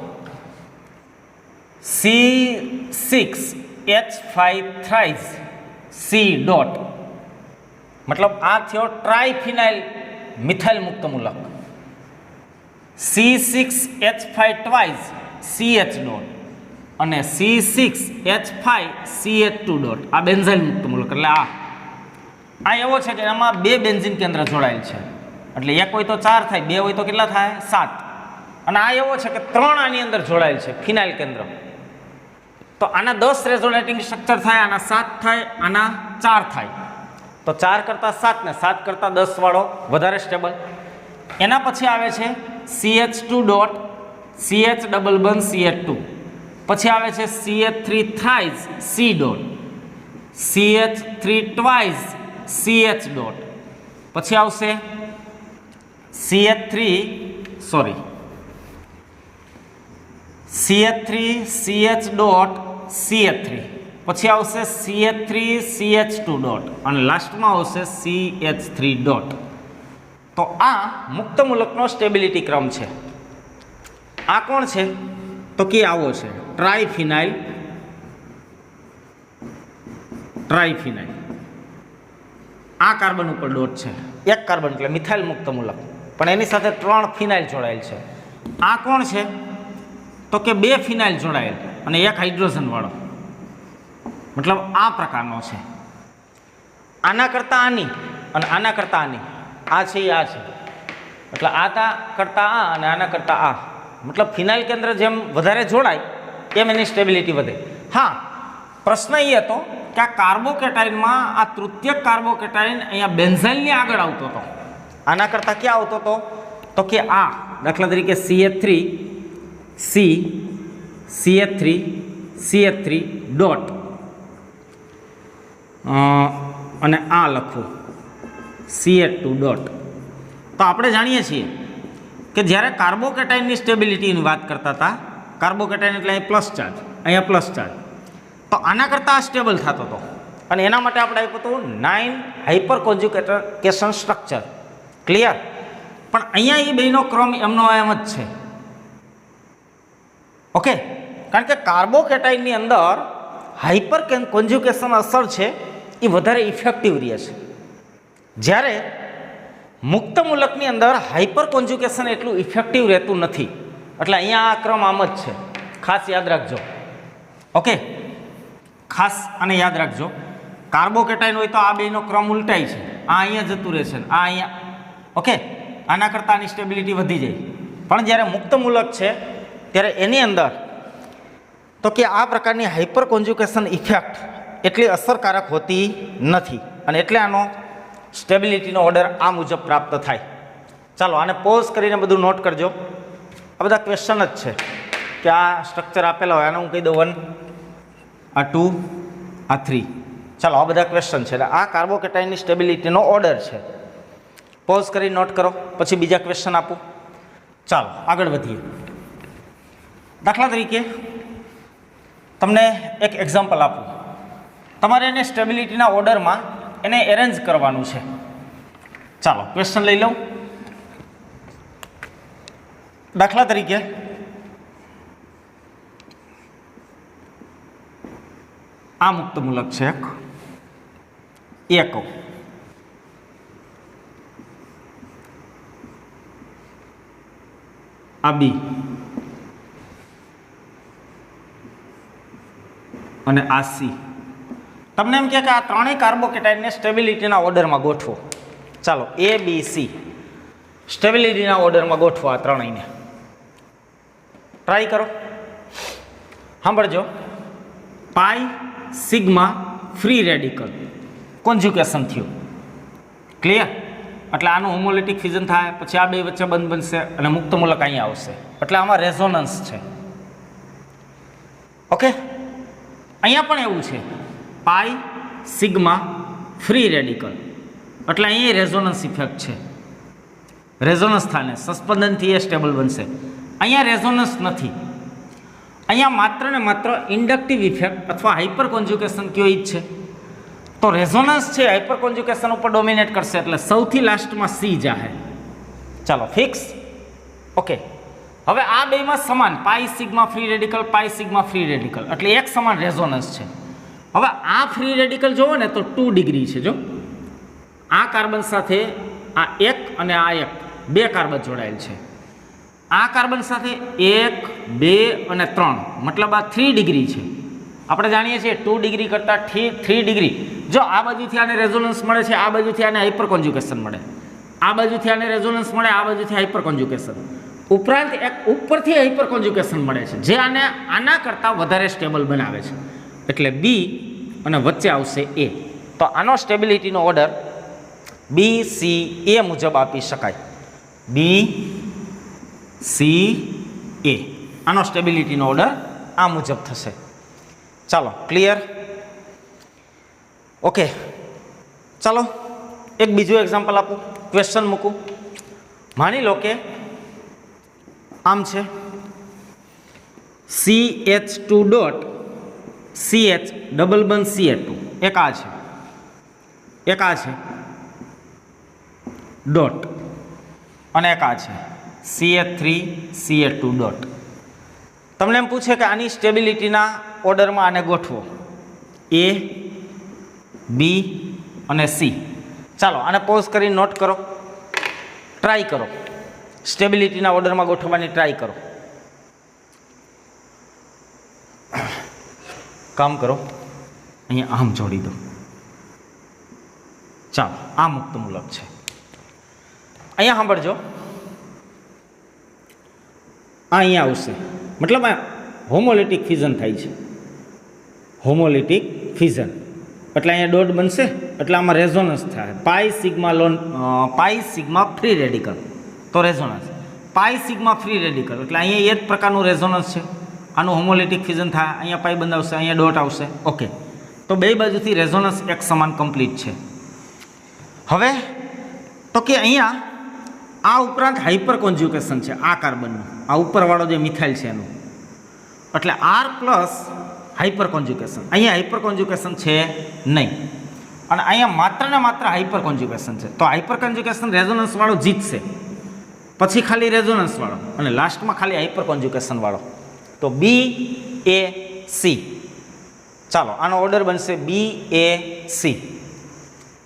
C6H5 થ્રાઇઝ C ડોટ, મતલબ આ થયો ટ્રાયફિનાઇલ મિથાઇલ મુક્ત મૂલક. C6H5 ટ્વાઇઝ CH ડોટ અને C6H5 CH2 ડોટ, આ બેન્ઝાઇલ મુક્ત મૂલક. એટલે આ એવો છે કે એમાં 2 બેન્ઝીન કેન્દ્ર જોડાયેલ છે, એટલે એક હોય તો 4 થાય, 2 હોય તો કેટલા થાય? 7. અને આ એવો છે કે 3 આની અંદર જોડાયેલ છે ફિનાઇલ કેન્દ્ર. તો આના 10 રેઝોનેટિંગ સ્ટ્રક્ચર થાય, આના 7 થાય, આના 4 થાય. તો 4 કરતાં 7 ને 7 કરતાં 10 વાળો વધારે સ્ટેબલ. એના પછી આવે છે CH2 ડોટ CH ડબલ બંધ CH2, પછી આવે છે CH3 થ્રાઇઝ C dot, CH3 twice CH dot, પછી આવશે CH3 CH ડોટ CH3, પછી આવશે CH3 CH2 ડોટ, અને લાસ્ટમાં આવશે CH3 ડોટ. તો આ મુક્ત મૂલકનો સ્ટેબિલિટી ક્રમ છે. આ કોણ છે? તો કે આવો છે ટ્રાયફિનાઇલ. આ કાર્બન ઉપર ડોટ છે, એક કાર્બન એટલે મિથાઇલ મુક્ત મૂલક, પણ એની સાથે 3 ફિનાઇલ જોડાયેલ છે. આ કોણ છે? તો કે 2 ફિનાઇલ જોડાયેલ અને એક હાઇડ્રોજન વાળો, મતલબ આ પ્રકારનો છે. આના કરતાં આની અને આના કરતાં આની, આ છે આ છે, એટલે આ કરતાં આ અને આના કરતાં આ, મતલબ ફિનાઇલ કેન્દ્ર જેમ વધારે જોડાય એમ એની સ્ટેબિલિટી વધે. હા, પ્રશ્ન એ હતો કે આ કાર્બોકેટાઇનમાં આ તૃતીયક કાર્બોકેટાઇન અહીંયા બેન્ઝાઇલની આગળ આવતો હતો, આના કરતાં ક્યાં આવતો હતો? તો કે આ દાખલા તરીકે CH3 CH3 ડોટ, અને આ લખવું CH2 ડોટ, તો આપણે જાણીએ છીએ કે જ્યારે કાર્બોકેટાઇનની સ્ટેબિલિટીની વાત કરતા હતા, કાર્બોકેટાઇન એટલે અહીં પ્લસ ચાર્જ, અહીંયા પ્લસ ચાર્જ, તો આના કરતાં આ સ્ટેબલ થતો હતો અને એના માટે આપણે આપ્યું હતું 9 હાઇપર કોન્જ્યુગેશન સ્ટ્રક્ચર. ક્લિયર? પણ અહીંયા એ બેનો ક્રમ એમનો એમ જ છે. ઓકે, કારણ કે કાર્બોકેટાઇનની અંદર હાઇપર કોન્જ્યુગેશન અસર છે એ વધારે ઇફેક્ટિવ રહે છે, જ્યારે મુક્ત મૂલકની અંદર હાઇપર કોન્જ્યુગેશન એટલું ઇફેક્ટિવ રહેતું નથી. એટલે અહીંયા આ ક્રમ આમ જ છે, ખાસ યાદ રાખજો. ઓકે, ખાસ આને યાદ રાખજો. કાર્બોકેટાઇન હોય તો આ બેનો ક્રમ ઉલટાય છે, આ અહીંયા જતું રહેશે, આ અહીંયા. ઓકે, આના કરતાં આની સ્ટેબિલિટી વધી જાય. પણ જ્યારે મુક્ત મૂલક છે ત્યારે એની અંદર તો કે આ પ્રકારની હાઇપર કોન્જ્યુગેશન ઇફેક્ટ એટલી અસરકારક હોતી નથી અને એટલે આનો સ્ટેબિલિટીનો ઓર્ડર આ મુજબ પ્રાપ્ત થાય. ચાલો આને પોઝ કરીને બધું નોટ કરજો. આ બધા ક્વેશ્ચન જ છે કે આ સ્ટ્રક્ચર આપેલા હોય, આને હું કહી દઉં 1, આ 2, આ 3. ચાલો આ બધા ક્વેશ્ચન છે. આ કાર્બોકેટાઇનની સ્ટેબિલિટીનો ઓર્ડર છે. પોઝ કરી નોટ કરો, પછી બીજા ક્વેશ્ચન આપું. ચાલો આગળ વધીએ. દાખલા તરીકે તમને એક એક્ઝામ્પલ આપું. તમારે એને સ્ટેબિલિટીના ઓર્ડરમાં એને એરેન્જ કરવાનું છે. ચાલો ક્વેશ્ચન લઈ લઉં. દાખલા તરીકે આ મુક્ત મૂલક છે એક, આ બી અને આ સી. તમને એમ કે આ ત્રણેય કાર્બોકેટાઇનને સ્ટેબિલિટીના ઓર્ડરમાં ગોઠવો. ચાલો એ બી સી સ્ટેબિલિટીના ઓર્ડરમાં ગોઠવો આ ત્રણેયને. ટ્રાય કરો. સાંભળજો. પાઈ સિગ્મા ફ્રી રેડિકલ કોન્જ્યુગેશન થયું. ક્લિયર? એટલે આનું હોમોલિટિક ફ્યુઝન થાય, પછી આ બે વચ્ચે બંધ બનશે અને મુક્ત મૂલક અહીંયા આવશે. એટલે આમાં રેઝોનન્સ છે. ઓકે, અહીંયા પણ એવું છે. પાઈ સિગ્મા ફ્રી રેડિકલ એટલે અહીંયા રેઝોનન્સ ઇફેક્ટ છે. રેઝોનન્સ થાય ને સસ્પેન્શનથી એ સ્ટેબલ બનશે. અહીંયા રેઝોનન્સ નથી. અહીંયા માત્ર ને માત્ર ઇન્ડક્ટિવ ઇફેક્ટ અથવા હાઇપર કોન્જ્યુગેશન કયો જ છે. તો રેઝોનન્સ છે હાઇપર કોન્જ્યુગેશન ઉપર ડોમિનેટ કરશે, એટલે સૌથી લાસ્ટમાં સી જાહે. ચાલો ફિક્સ. ઓકે, હવે આ બેમાં સમાન પાઈ સિગ્મા ફ્રી રેડિકલ, પાઈ સિગ્મા ફ્રી રેડિકલ એટલે એક સમાન રેઝોનન્સ છે. હવે આ ફ્રી રેડિકલ જોવો ને તો 2 ડિગ્રી છે. જો આ કાર્બન સાથે આ એક અને આ એક, બે કાર્બન જોડાયેલ છે. આ કાર્બન સાથે 1, 2 અને 3 મતલબ આ 3 ડિગ્રી છે. આપણે જાણીએ છીએ 2 ડિગ્રી કરતાં 3 ડિગ્રી. જો આ બાજુથી આને રેઝોનન્સ મળે છે, આ બાજુથી આને હાઇપર કોન્જ્યુગેશન મળે, આ બાજુથી આને રેઝોનન્સ મળે, આ બાજુથી હાઇપર કોન્જ્યુગેશન, ઉપરાંત એક ઉપરથી હાઇપર કોન્જ્યુગેશન મળે છે જે આને આના કરતાં વધારે સ્ટેબલ બનાવે છે. એટલે બી અને વચ્ચે આવશે એ. તો આનો સ્ટેબિલિટીનો ઓર્ડર બી સી એ મુજબ આપી શકાય. બી સી એ આનો સ્ટેબિલિટીનો ઓર્ડર આ મુજબ થશે. ચાલો ક્લિયર? ઓકે, ચાલો એક બીજું એક્ઝામ્પલ આપું, ક્વેશ્ચન મૂકું. માની લો કે આમ છે CH2 ડોટ CH ડબલ બંધ CH2, એક આ છે, એક આ છે ડોટ અને એક આ છે CH3 CH2 ડોટ. તમને એમ પૂછે કે આની સ્ટેબિલિટીના ઓર્ડરમાં આને ગોઠવો એ, બી અને સી. ચાલો આને પોઝ કરી નોટ કરો, ટ્રાય કરો, સ્ટેબિલિટીના ઓર્ડરમાં ગોઠવવાની ટ્રાય કરો. કામ કરો, અહીંયા આમ જોડી દો. ચાલો આ મુક્ત મૂલક છે. અહીંયા સાંભળજો, આ અહીંયા આવશે, મતલબ આ હોમોલિટિક ફ્યુઝન થાય છે. હોમોલિટિક ફ્યુઝન એટલે અહીંયા ડોટ બનશે, એટલે આમાં રેઝોનન્સ થાય. પાઈ સિગ્મા ફ્રી રેડિકલ તો રેઝોનન્સ, પાઈ સિગ્મા ફ્રી રેડિકલ એટલે અહીંયા એ જ પ્રકારનું રેઝોનન્સ છે. આનું હોમોલિટિક ફ્યુઝન થાય, અહીંયા પાઈ બંધ આવશે, અહીંયા ડોટ આવશે. ઓકે, તો બે બાજુથી રેઝોનન્સ એક સમાન કમ્પ્લીટ છે. હવે તો કે અહીંયા આ ઉપરાંત હાઇપર કોન્જ્યુગેશન છે આ કાર્બનનું, આ ઉપરવાળો જે મિથાઇલ છે એનું, એટલે R પ્લસ હાઇપર કોન્જ્યુગેશન. અહીંયા હાઇપર કોન્જ્યુગેશન છે નહીં અને અહીંયા માત્ર ને માત્ર હાઇપર કોન્જ્યુગેશન છે. તો હાઇપર કોન્જ્યુગેશન રેઝોનન્સવાળો જીતશે, પછી ખાલી રેઝોનન્સવાળો અને લાસ્ટમાં ખાલી હાઇપર કોન્જ્યુગેશનવાળો. તો BAC. ચાલો આનો ઓર્ડર બનશે BAC.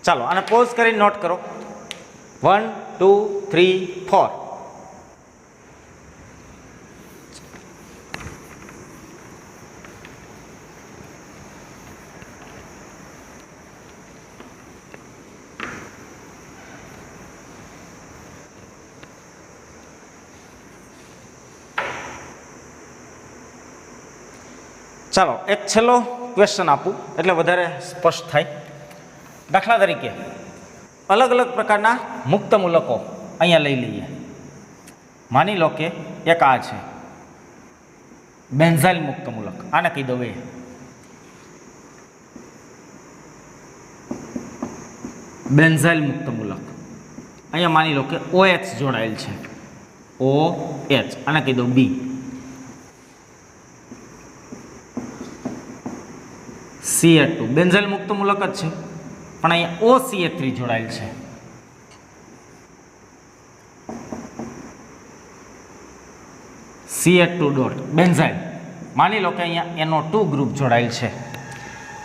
ચાલો આને પોઝ કરીને નોટ કરો. 1 2 3 4. ચાલો એક છેલ્લો ક્વેશ્ચન આપું એટલે વધારે સ્પષ્ટ થાય. દાખલા તરીકે અલગ અલગ પ્રકારના મુક્ત મૂલકો અહીંયા લઈ લઈએ. માની લો કે એક આ છે બેન્ઝાઇલ મુક્ત મૂલક, આને કહી દઉં બેન્ઝાઇલ મુક્ત મૂલક. અહીંયા માની લો કે OH જોડાયેલ છે, OH, આને કહી દઉં B. CH2 બેન્ઝાઇલ મુક્ત મૂલક જ છે પણ અહીંયા OCH3 જોડાયેલ છે. CH2 ડોટ બેન્ઝાઇલ, માની લો કે અહીંયા NO2 ગ્રુપ જોડાયેલ છે.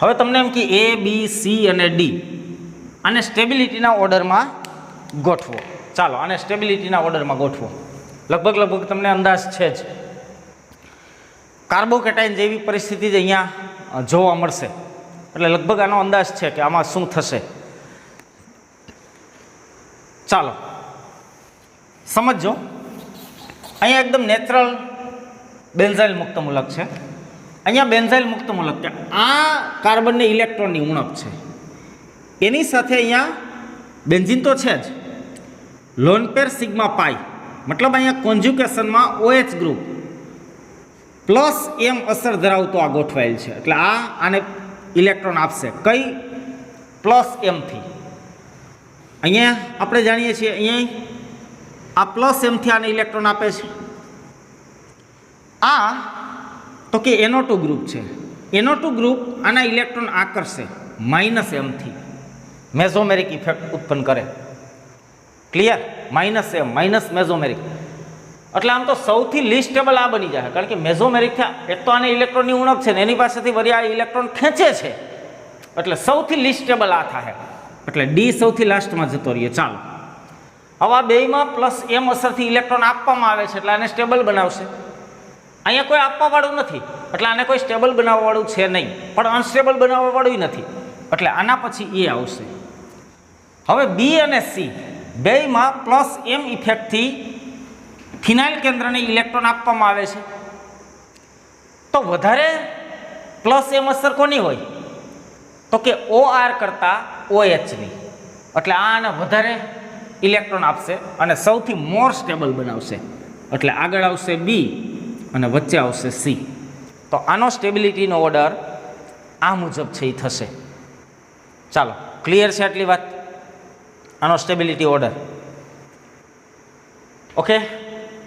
હવે તમને એમ કે A B C અને D આને સ્ટેબિલિટીના ઓર્ડરમાં ગોઠવો. ચાલો આને સ્ટેબિલિટીના ઓર્ડરમાં ગોઠવો. લગભગ તમને અંદાજ છે જ. કાર્બોકેટાઇન જેવી પરિસ્થિતિ જ અહીંયા જોવા મળશે, એટલે લગભગ આનો અંદાજ છે કે આમાં શું થશે. ચાલો સમજો, અહીંયા એકદમ નેચરલ બેન્ઝાઇલ મુક્ત મૂલક છે. અહીંયા બેન્ઝાઇલ મુક્ત મૂલક છે, આ કાર્બનની ઇલેક્ટ્રોનની ઉણપ છે, એની સાથે અહીંયા બેન્ઝીન તો છે જ, લોન પેર સિગ્મા પાઈ, મતલબ અહીંયા કોન્જ્યુકેશનમાં OH ગ્રુપ પ્લસ M અસર ધરાવતો આ ગોઠવાયેલ છે. એટલે આને ઇલેક્ટ્રોન આપશે કઈ પ્લસ એમથી. અહીંયા આપણે જાણીએ છીએ અહીંયા આ પ્લસ એમથી આને ઇલેક્ટ્રોન આપે છે. આ તો કે NO2 ગ્રુપ છે, NO2 ગ્રુપ આના ઇલેક્ટ્રોન આકર્ષે માઇનસ એમથી, મેઝોમેરિક ઇફેક્ટ ઉત્પન્ન કરે. Clear? Minus M, minus mesomeric. એટલે આમ તો સૌથી લીસ્ટ સ્ટેબલ આ બની જાય, કારણ કે મેઝોમેરિક એક તો આને ઇલેક્ટ્રોનની ઉણપ છે ને એની પાસેથી વળી આ ઇલેક્ટ્રોન ખેંચે છે, એટલે સૌથી લીસ્ટ સ્ટેબલ આ થાય. એટલે D સૌથી લાસ્ટમાં જતો રહીએ. ચાલો હવે આ બેયમાં પ્લસ M અસરથી ઇલેક્ટ્રોન આપવામાં આવે છે એટલે આને સ્ટેબલ બનાવશે. અહીંયા કોઈ આપવાવાળું નથી એટલે આને કોઈ સ્ટેબલ બનાવવાવાળું છે નહીં, પણ અનસ્ટેબલ બનાવવાવાળું નથી, એટલે આના પછી A આવશે. હવે B અને C બેયમાં પ્લસ M ઇફેક્ટથી ફિનાઇલ કેન્દ્રને ઇલેક્ટ્રોન આપવામાં આવે છે. તો વધારે પ્લસ M અસર કોની હોય? તો કે OR કરતાં OHની. એટલે આને વધારે ઇલેક્ટ્રોન આપશે અને સૌથી મોર સ્ટેબલ બનાવશે. એટલે આગળ આવશે B અને વચ્ચે આવશે C. તો આનો સ્ટેબિલિટીનો ઓર્ડર આ મુજબ છે એ થશે. ચાલો ક્લિયર છે આટલી વાત? આનો સ્ટેબિલિટી ઓર્ડર ઓકે.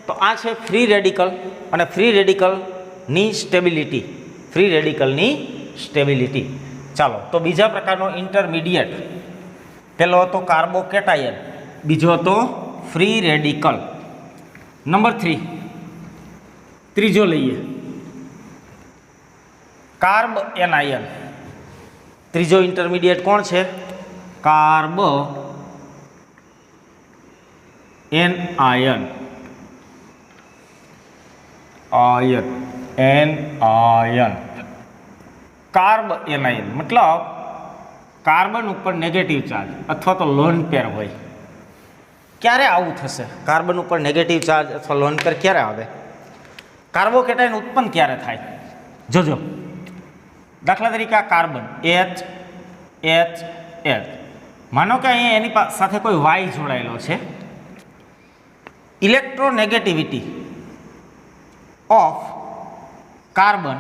તો આ છે ફ્રી રેડિકલ અને ફ્રી રેડિકલની સ્ટેબિલિટી, ફ્રી રેડિકલની સ્ટેબિલિટી. ચાલો તો બીજા પ્રકારનો ઇન્ટરમીડિયેટ, પહેલો હતો કાર્બોકેટાયન, બીજો હતો ફ્રી રેડિકલ. નંબર 3 ત્રીજો લઈએ કાર્બ એનાયન. ત્રીજો ઇન્ટરમીડિયેટ કોણ છે? Carb anion. Ion anion carb anion मतलब कार्बन ऊपर नेगेटिव चार्ज अथवा तो लोन पेर होय. क्यारे आवुं थशे? कार्बन ऊपर नेगेटिव चार्ज अथवा लोन पेर क्यारे आवे? कार्बोकेटाइन उत्पन्न क्यारे थाय? जोजो दाखला तरीके आ कार्बन H H H, मानो के अहीं एनी साथे कोई Y जोड़ायेलो छे. Electronegativity of carbon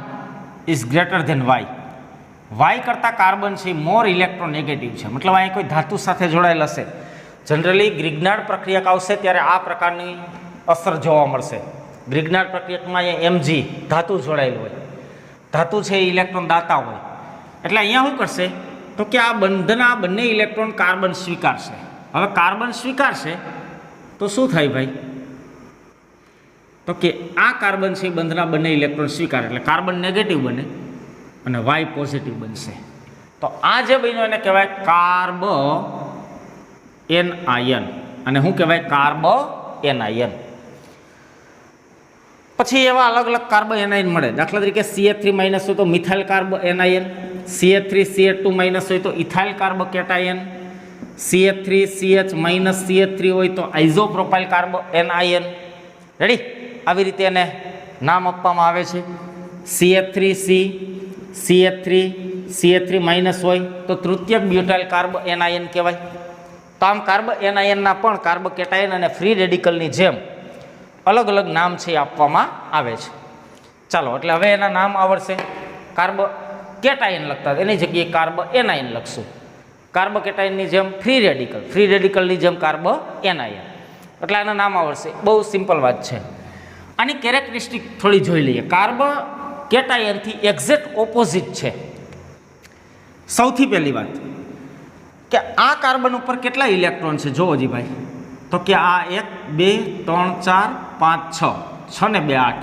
is greater than Y. Y करता कार्बन से मोर इलेक्ट्रोनेगेटिव है, मतलब अँ कोई धातु साथे जोड़ायेल हशे જનરલી ગ્રિગ્નાર્ડ પ્રક્રિયક આવશે ત્યારે આ પ્રકારની અસર જોવા મળશે. ગ્રિગ્નાર્ડ પ્રક્રિયકમાં અહીંયા Mg ધાતુ જોડાયેલું હોય, ધાતુ છે એ ઇલેક્ટ્રોન દાતા હોય, એટલે અહીંયા શું કરશે તો કે આ બંધના બંને ઇલેક્ટ્રોન કાર્બન સ્વીકારશે. હવે કાર્બન સ્વીકારશે તો શું થાય ભાઈ, તો કે આ કાર્બન છે બંધના બંને ઇલેક્ટ્રોન સ્વીકારે એટલે કાર્બન નેગેટિવ બને અને Y પોઝિટિવ બનશે. તો આ જે બન્યું એને કહેવાય કાર્બ એનઆયન, અને શું કહેવાય કાર્બ એનઆયન. પછી એવા અલગ અલગ કાર્બ એનાયન મળે. દાખલા તરીકે CH3 માઇનસ હોય તો methyl carbanion, CH3CH2 minus હોય તો ethyl carb cation, CH3CH minus CH3 હોય તો આઇઝોપ્રોપાઇલ કાર્બ એનાયન. રેડી? આવી રીતે એને નામ આપવામાં આવે છે. CH3C, CH3 માઇનસ હોય તો તૃતીયક બ્યુટાઇલ કાર્બ એનાયન કહેવાય. તો આમ કાર્બ એનાયનના પણ કાર્બ કેટાયન અને ફ્રી રેડિકલની જેમ અલગ અલગ નામ છે એ આપવામાં આવે છે. ચાલો, એટલે હવે એના નામ આવડશે. કાર્બ કેટાયન લખતા એની જગ્યાએ કાર્બ એનાયન લખશું. કાર્બ કેટાયનની જેમ ફ્રી રેડિકલની જેમ કાર્બ એનાયન, એટલે આના નામ આવડશે. બહુ સિમ્પલ વાત છે. આની કેરેક્ટરિસ્ટિક થોડી જોઈ લઈએ. કાર્બ કેટાયનથી એક્ઝેક્ટ ઓપોઝિટ છે. સૌથી પહેલી વાત કે આ કાર્બન ઉપર કેટલા ઇલેક્ટ્રોન છે જોવો જી ભાઈ, તો કે આ 1 2 3 4 5 6 6 ને 2 8,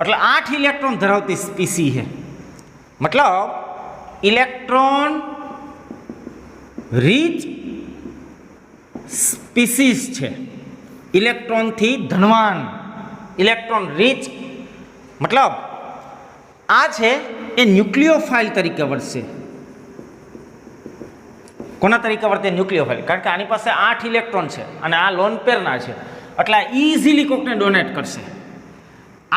એટલે 8 ઇલેક્ટ્રોન ધરાવતી સ્પીસી છે. મતલબ ઇલેક્ટ્રોન રીચ સ્પીસીસ છે, ઇલેક્ટ્રોનથી ધનવાન, ઇલેક્ટ્રોન રીચ. મતલબ આ છે એ ન્યુક્લિયોફાઇલ તરીકે વર્તશે. કોના તરીકે વર્તે? ન્યુક્લિયોફાઇલ. કારણ કે આની પાસે 8 ઇલેક્ટ્રોન છે અને આ લોન પેરના છે, એટલે આ ઇઝીલી કોકને ડોનેટ કરશે.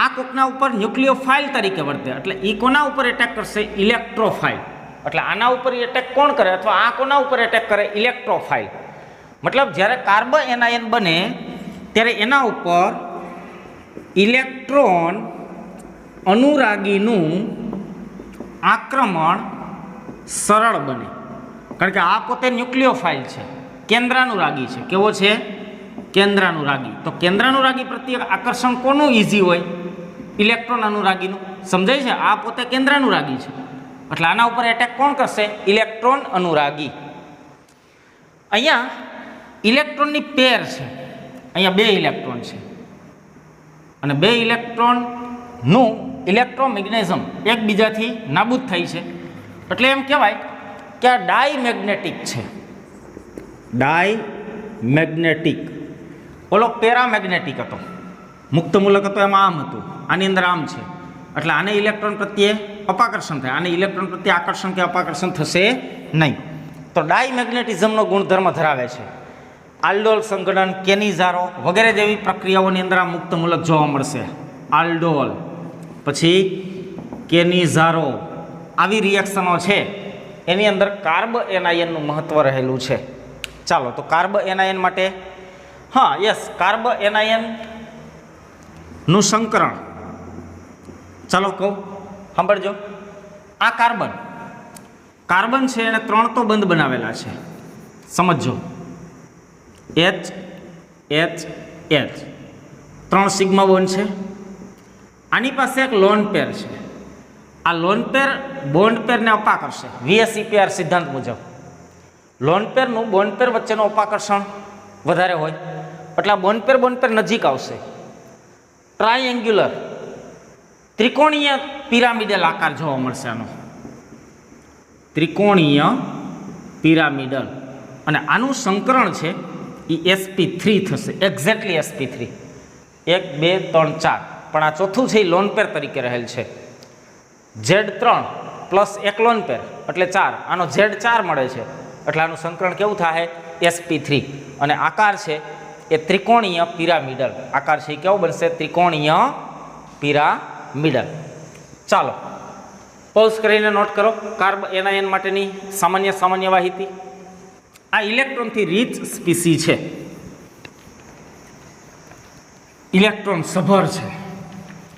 આ કોકના ઉપર ન્યુક્લિયોફાઇલ તરીકે વર્તે, એટલે એ કોના ઉપર એટેક કરશે? ઇલેક્ટ્રોફાઇલ. એટલે આના ઉપર એટેક કોણ કરે, અથવા આ કોના ઉપર એટેક કરે? ઇલેક્ટ્રોફાઇલ. મતલબ જ્યારે કાર્બ એનાયન બને ત્યારે એના ઉપર ઇલેક્ટ્રોન અનુરાગીનું આક્રમણ સરળ બને. કારણ કે આ પોતે ન્યુક્લિયોફાઇલ છે, કેન્દ્રાનુરાગી છે. કેવો છે? કેન્દ્રાનુરાગી. તો કેન્દ્રાનુરાગી પ્રત્યે આકર્ષણ કોનું ઇઝી હોય? ઇલેક્ટ્રોન અનુરાગીનું. સમજાય છે? આ પોતે કેન્દ્રાનુરાગી છે, એટલે આના ઉપર એટેક કોણ કરશે? ઇલેક્ટ્રોન અનુરાગી. અહીંયા ઇલેક્ટ્રોનની પેર છે, અહીંયા 2 ઇલેક્ટ્રોન છે અને 2 ઇલેક્ટ્રોનનું ઇલેક્ટ્રોમેગ્નેટિઝમ એકબીજાથી નાબૂદ થાય છે, એટલે એમ કહેવાય કે આ ડાયમેગ્નેટિક છે. ડાયમેગ્નેટિક. ઓલો પેરામેગ્નેટિક હતો, મુક્ત મૂલક હતો, એમાં આમ હતું, આની અંદર આમ છે, એટલે આને ઇલેક્ટ્રોન પ્રત્યે અપાકર્ષણ થાય, આને ઇલેક્ટ્રોન પ્રત્યે આકર્ષણ કે અપાકર્ષણ થશે નહીં. તો ડાયમેગ્નેટિઝમનો ગુણધર્મ ધરાવે છે. આલ્ડોલ સંગઠન, કેનિઝારો વગેરે જેવી પ્રક્રિયાઓની અંદર આ મુક્ત મૂલક જોવા મળશે. આલ્ડોલ, પછી કેનિઝારો, આવી રિએક્શનો છે એની અંદર કાર્બ એનાયનનું મહત્વ રહેલું છે. ચાલો, તો કાર્બ એનાયન માટે કાર્બ એનાયનનું સંકરણ ચાલો કહું, સાંભળજો. આ કાર્બન છે એને 3 તો બંધ બનાવેલા છે, સમજો. H 3 સિગ્મા બોન્ડ છે. આની પાસે એક લોન પેર છે. આ લોન પેર બોન્ડ પેરને અપા કરશે VSEPR સિદ્ધાંત મુજબ. લોન પેરનું બોન્ડ પેર વચ્ચેનું અપાકર્ષણ વધારે હોય, એટલે બોન્ડ પેર નજીક આવશે. ટ્રાયેન્ગ્યુલર, ત્રિકોણીય પિરામિડલ આકાર જોવા મળશે આનો, ત્રિકોણીય પિરામિડલ. અને આનું સંકરણ છે એ sp3 થશે, એક્ઝેક્ટલી sp3. 1 2 3 4, પણ આ ચોથું છે એ લોન પેર તરીકે રહેલ છે. Z3 પ્લસ 1 લોન પેર એટલે 4, આનો Z4 મળે છે, એટલે આનું સંકરણ કેવું થાય? sp3. અને આકાર છે એ ત્રિકોણીય પિરામિડલ આકાર છે. કેવો બનશે? ત્રિકોણીય પિરામિડલ. ચાલો પોઝ કરીને નોટ કરો કાર્બ એનાયન માટેની સામાન્ય માહિતી. આ ઇલેક્ટ્રોનથી રીચ સ્પીસી છે, ઇલેક્ટ્રોન સભર છે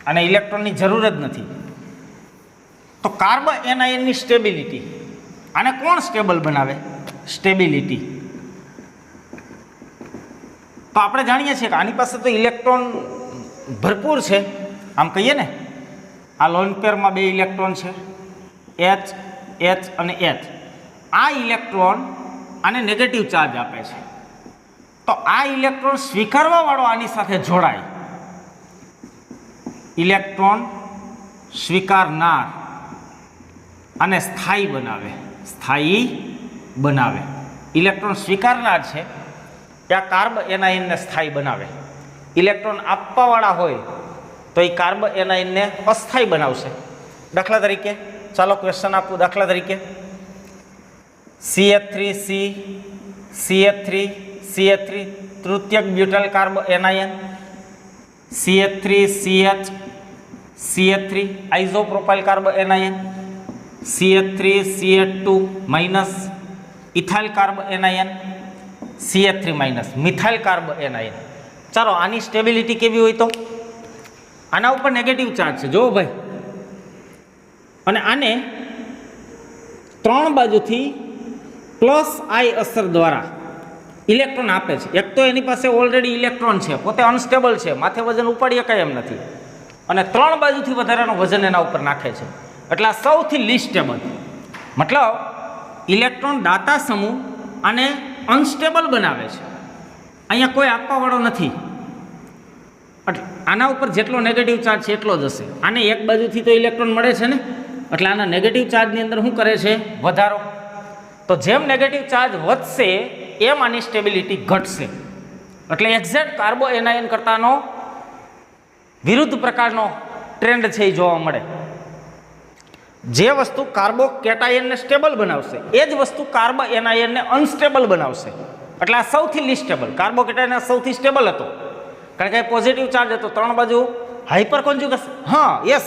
અને ઇલેક્ટ્રોનની જરૂર જ નથી. તો કાર્બ એનાયનની સ્ટેબિલિટી, આને કોણ સ્ટેબલ બનાવે? સ્ટેબિલિટી. તો આપણે જાણીએ છીએ કે આની પાસે તો ઇલેક્ટ્રોન ભરપૂર છે. આમ કહીએ ને, આ લોન પેરમાં 2 ઇલેક્ટ્રોન છે, H અને H. આ ઇલેક્ટ્રોન આને નેગેટિવ ચાર્જ આપે છે. તો આ ઇલેક્ટ્રોન સ્વીકારવાવાળો આની સાથે જોડાય, ઇલેક્ટ્રોન સ્વીકારનાર અને સ્થાયી બનાવે. ઇલેક્ટ્રોન સ્વીકારનાર છે ત્યાં કાર્બ એનાયનને સ્થાયી બનાવે. ઇલેક્ટ્રોન આપવાવાળા હોય તો એ કાર્બ એનાયનને અસ્થાયી બનાવશે. દાખલા તરીકે ચાલો ક્વેશ્ચન આપું. દાખલા તરીકે CH3C CH3 તૃતીયક butyl carbanion, CH3CH CH3 isopropyl carbanion, CH3CH2 minus ethyl carbanion, CH3 minus methyl carbanion. ચાલો આની સ્ટેબિલિટી કેવી હોય? તો આના ઉપર નેગેટિવ ચાર્જ છે, જો ભાઈ, અને આને 3 બાજુથી પ્લસ આઈ અસર દ્વારા ઇલેક્ટ્રોન આપે છે. એક તો એની પાસે ઓલરેડી ઇલેક્ટ્રોન છે, પોતે અનસ્ટેબલ છે, માથે વજન ઉપાડી શકાય એમ નથી, અને 3 બાજુથી વધારાનું વજન એના ઉપર નાખે છે. એટલે આ સૌથી લીસ્ટ સ્ટેબલ, મતલબ ઇલેક્ટ્રોન દાતા સમૂહ અને અનસ્ટેબલ બનાવે છે. અહીંયા કોઈ આપવાવાળો નથી. એટલે આના ઉપર જેટલો નેગેટિવ ચાર્જ છે એટલો જ હશે. આને એક બાજુથી તો ઇલેક્ટ્રોન મળે છે ને, એટલે આના નેગેટિવ ચાર્જની અંદર શું કરે છે? વધારો. તો જેમ નેગેટિવ ચાર્જ વધશે એમ આની સ્ટેબિલિટી ઘટશે. એટલે એક્ઝેક્ટ કાર્બો એનાયન કરતાનો વિરુદ્ધ પ્રકારનો ટ્રેન્ડ છે એ જોવા મળે. જે વસ્તુ કાર્બો કેટાયનને સ્ટેબલ બનાવશે એ જ વસ્તુ કાર્બો એનાયનને અનસ્ટેબલ બનાવશે. એટલે આ સૌથી લીસ્ટ સ્ટેબલ. કાર્બો કેટાયન સૌથી સ્ટેબલ હતો, કારણ કે પોઝિટિવ ચાર્જ હતો, 3 બાજુ હાઇપર કોન્જ્યુગેશન. હા, યસ,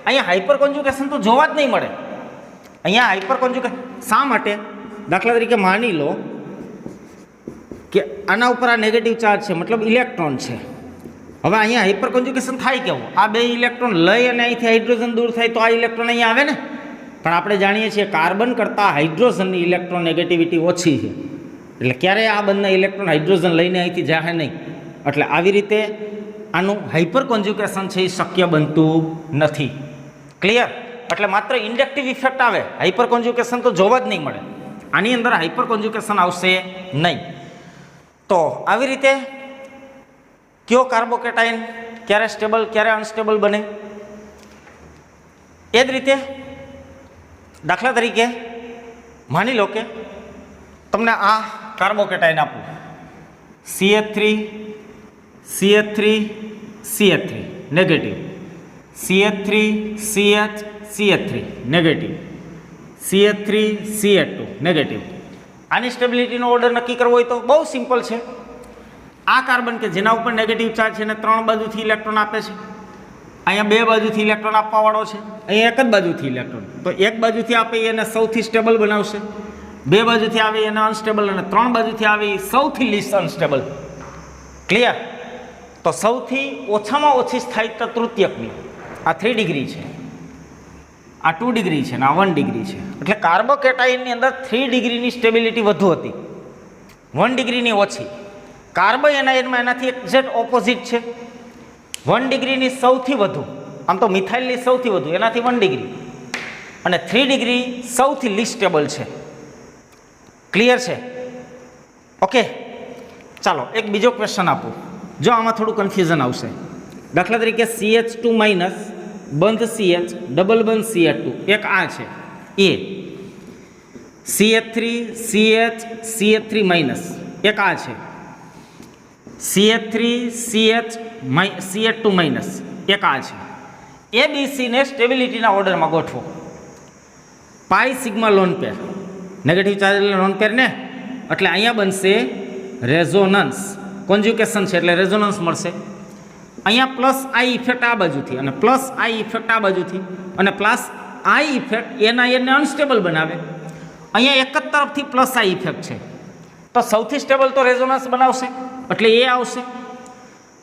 અહીંયા હાઇપર કોન્જ્યુગેશન તો જોવા જ નહીં મળે. અહીંયા હાઇપર કોન્જ્યુગેશન શા માટે? દાખલા તરીકે માની લો કે આના ઉપર આ નેગેટિવ ચાર્જ છે, મતલબ ઇલેક્ટ્રોન છે. હવે અહીંયા હાઇપર કોન્જ્યુગેશન થાય કેવું? આ 2 ઇલેક્ટ્રોન લઈ અને અહીંથી હાઇડ્રોજન દૂર થાય તો આ ઇલેક્ટ્રોન અહીંયા આવે ને. પણ આપણે જાણીએ છીએ કાર્બન કરતાં હાઇડ્રોજનની ઇલેક્ટ્રોન નેગેટિવિટી ઓછી છે, એટલે ક્યારેય આ બંને ઇલેક્ટ્રોન હાઇડ્રોજન લઈને અહીંથી જાહે નહીં. એટલે આવી રીતે આનું હાઇપર કોન્જ્યુગેશન છે એ શક્ય બનતું નથી. ક્લિયર? એટલે માત્ર ઇન્ડક્ટિવ ઇફેક્ટ આવે, હાઇપર કોન્જ્યુગેશન તો જોવા જ નહીં મળે. આની અંદર હાઇપર કોન્જ્યુગેશન આવશે નહીં. તો આવી રીતે કયો કાર્બોકેટાયન ક્યારે સ્ટેબલ ક્યારે અનસ્ટેબલ બને? એ જ રીતે દાખલા તરીકે માની લો કે તમને આ કાર્બોકેટાયન આપું, CH3 negative, CH3 negative, CH3 negative. આની સ્ટેબિલિટીનો ઓર્ડર નક્કી કરવો હોય તો બહુ સિમ્પલ છે. આ કાર્બન કે જેના ઉપર નેગેટિવ ચાર્જ છે એને 3 બાજુથી ઇલેક્ટ્રોન આપે છે, અહીંયા 2 બાજુથી ઇલેક્ટ્રોન આપવાવાળો છે, અહીંયા એક જ બાજુથી ઇલેક્ટ્રોન. તો એક બાજુથી આપે એને સૌથી સ્ટેબલ બનાવશે, 2 બાજુથી આવે એને અનસ્ટેબલ, અને 3 બાજુથી આવે એ સૌથી લીસ્ટ અનસ્ટેબલ. ક્લિયર? તો સૌથી ઓછામાં ઓછી સ્થાયિકતા તૃતીયકની આ 3 ડિગ્રી છે, આ 2 ડિગ્રી છે ને આ 1 ડિગ્રી છે. એટલે કાર્બોકેટાયનની અંદર 3 ડિગ્રીની સ્ટેબિલિટી વધુ હતી, 1 ડિગ્રીની ઓછી. કાર્બો એનાયનમાં એનાથી એક્ઝેક્ટ ઓપોઝિટ છે, 1 ડિગ્રીની સૌથી વધુ, આમ તો મિથાઇલની સૌથી વધુ, એનાથી 1 ડિગ્રી, અને 3 ડિગ્રી સૌથી લીસ્ટ સ્ટેબલ છે. ક્લિયર છે? ઓકે, ચાલો એક બીજો ક્વેશ્ચન આપું. જો આમાં થોડું કન્ફ્યુઝન આવશે. દાખલા તરીકે CH2 માઇનસ બંધ CH ડબલ બંધ CH2, એક આ છે એ, CH3 માઇનસ એક આ છે, CH2 માઇનસ એક આ છે. ABC ને સ્ટેબિલિટીના ઓર્ડરમાં ગોઠવો. Pi sigma lone pair, negative charge એટલે લોન પેર ને, એટલે અહીંયા બનશે રેઝોનન્સ. કોન્જ્યુકેશન છે એટલે રેઝોનન્સ મળશે. અહીંયા પ્લસ આઈ ઇફેક્ટ આ બાજુથી અને પ્લસ આઈ ઇફેક્ટ આ બાજુથી, અને પ્લસ આઈ ઇફેક્ટ એને અનસ્ટેબલ બનાવે. અહીંયા એક જ તરફથી પ્લસ આઈ ઇફેક્ટ છે, તો સૌથી સ્ટેબલ તો રેઝોનન્સ બનાવશે, એટલે એ આવશે.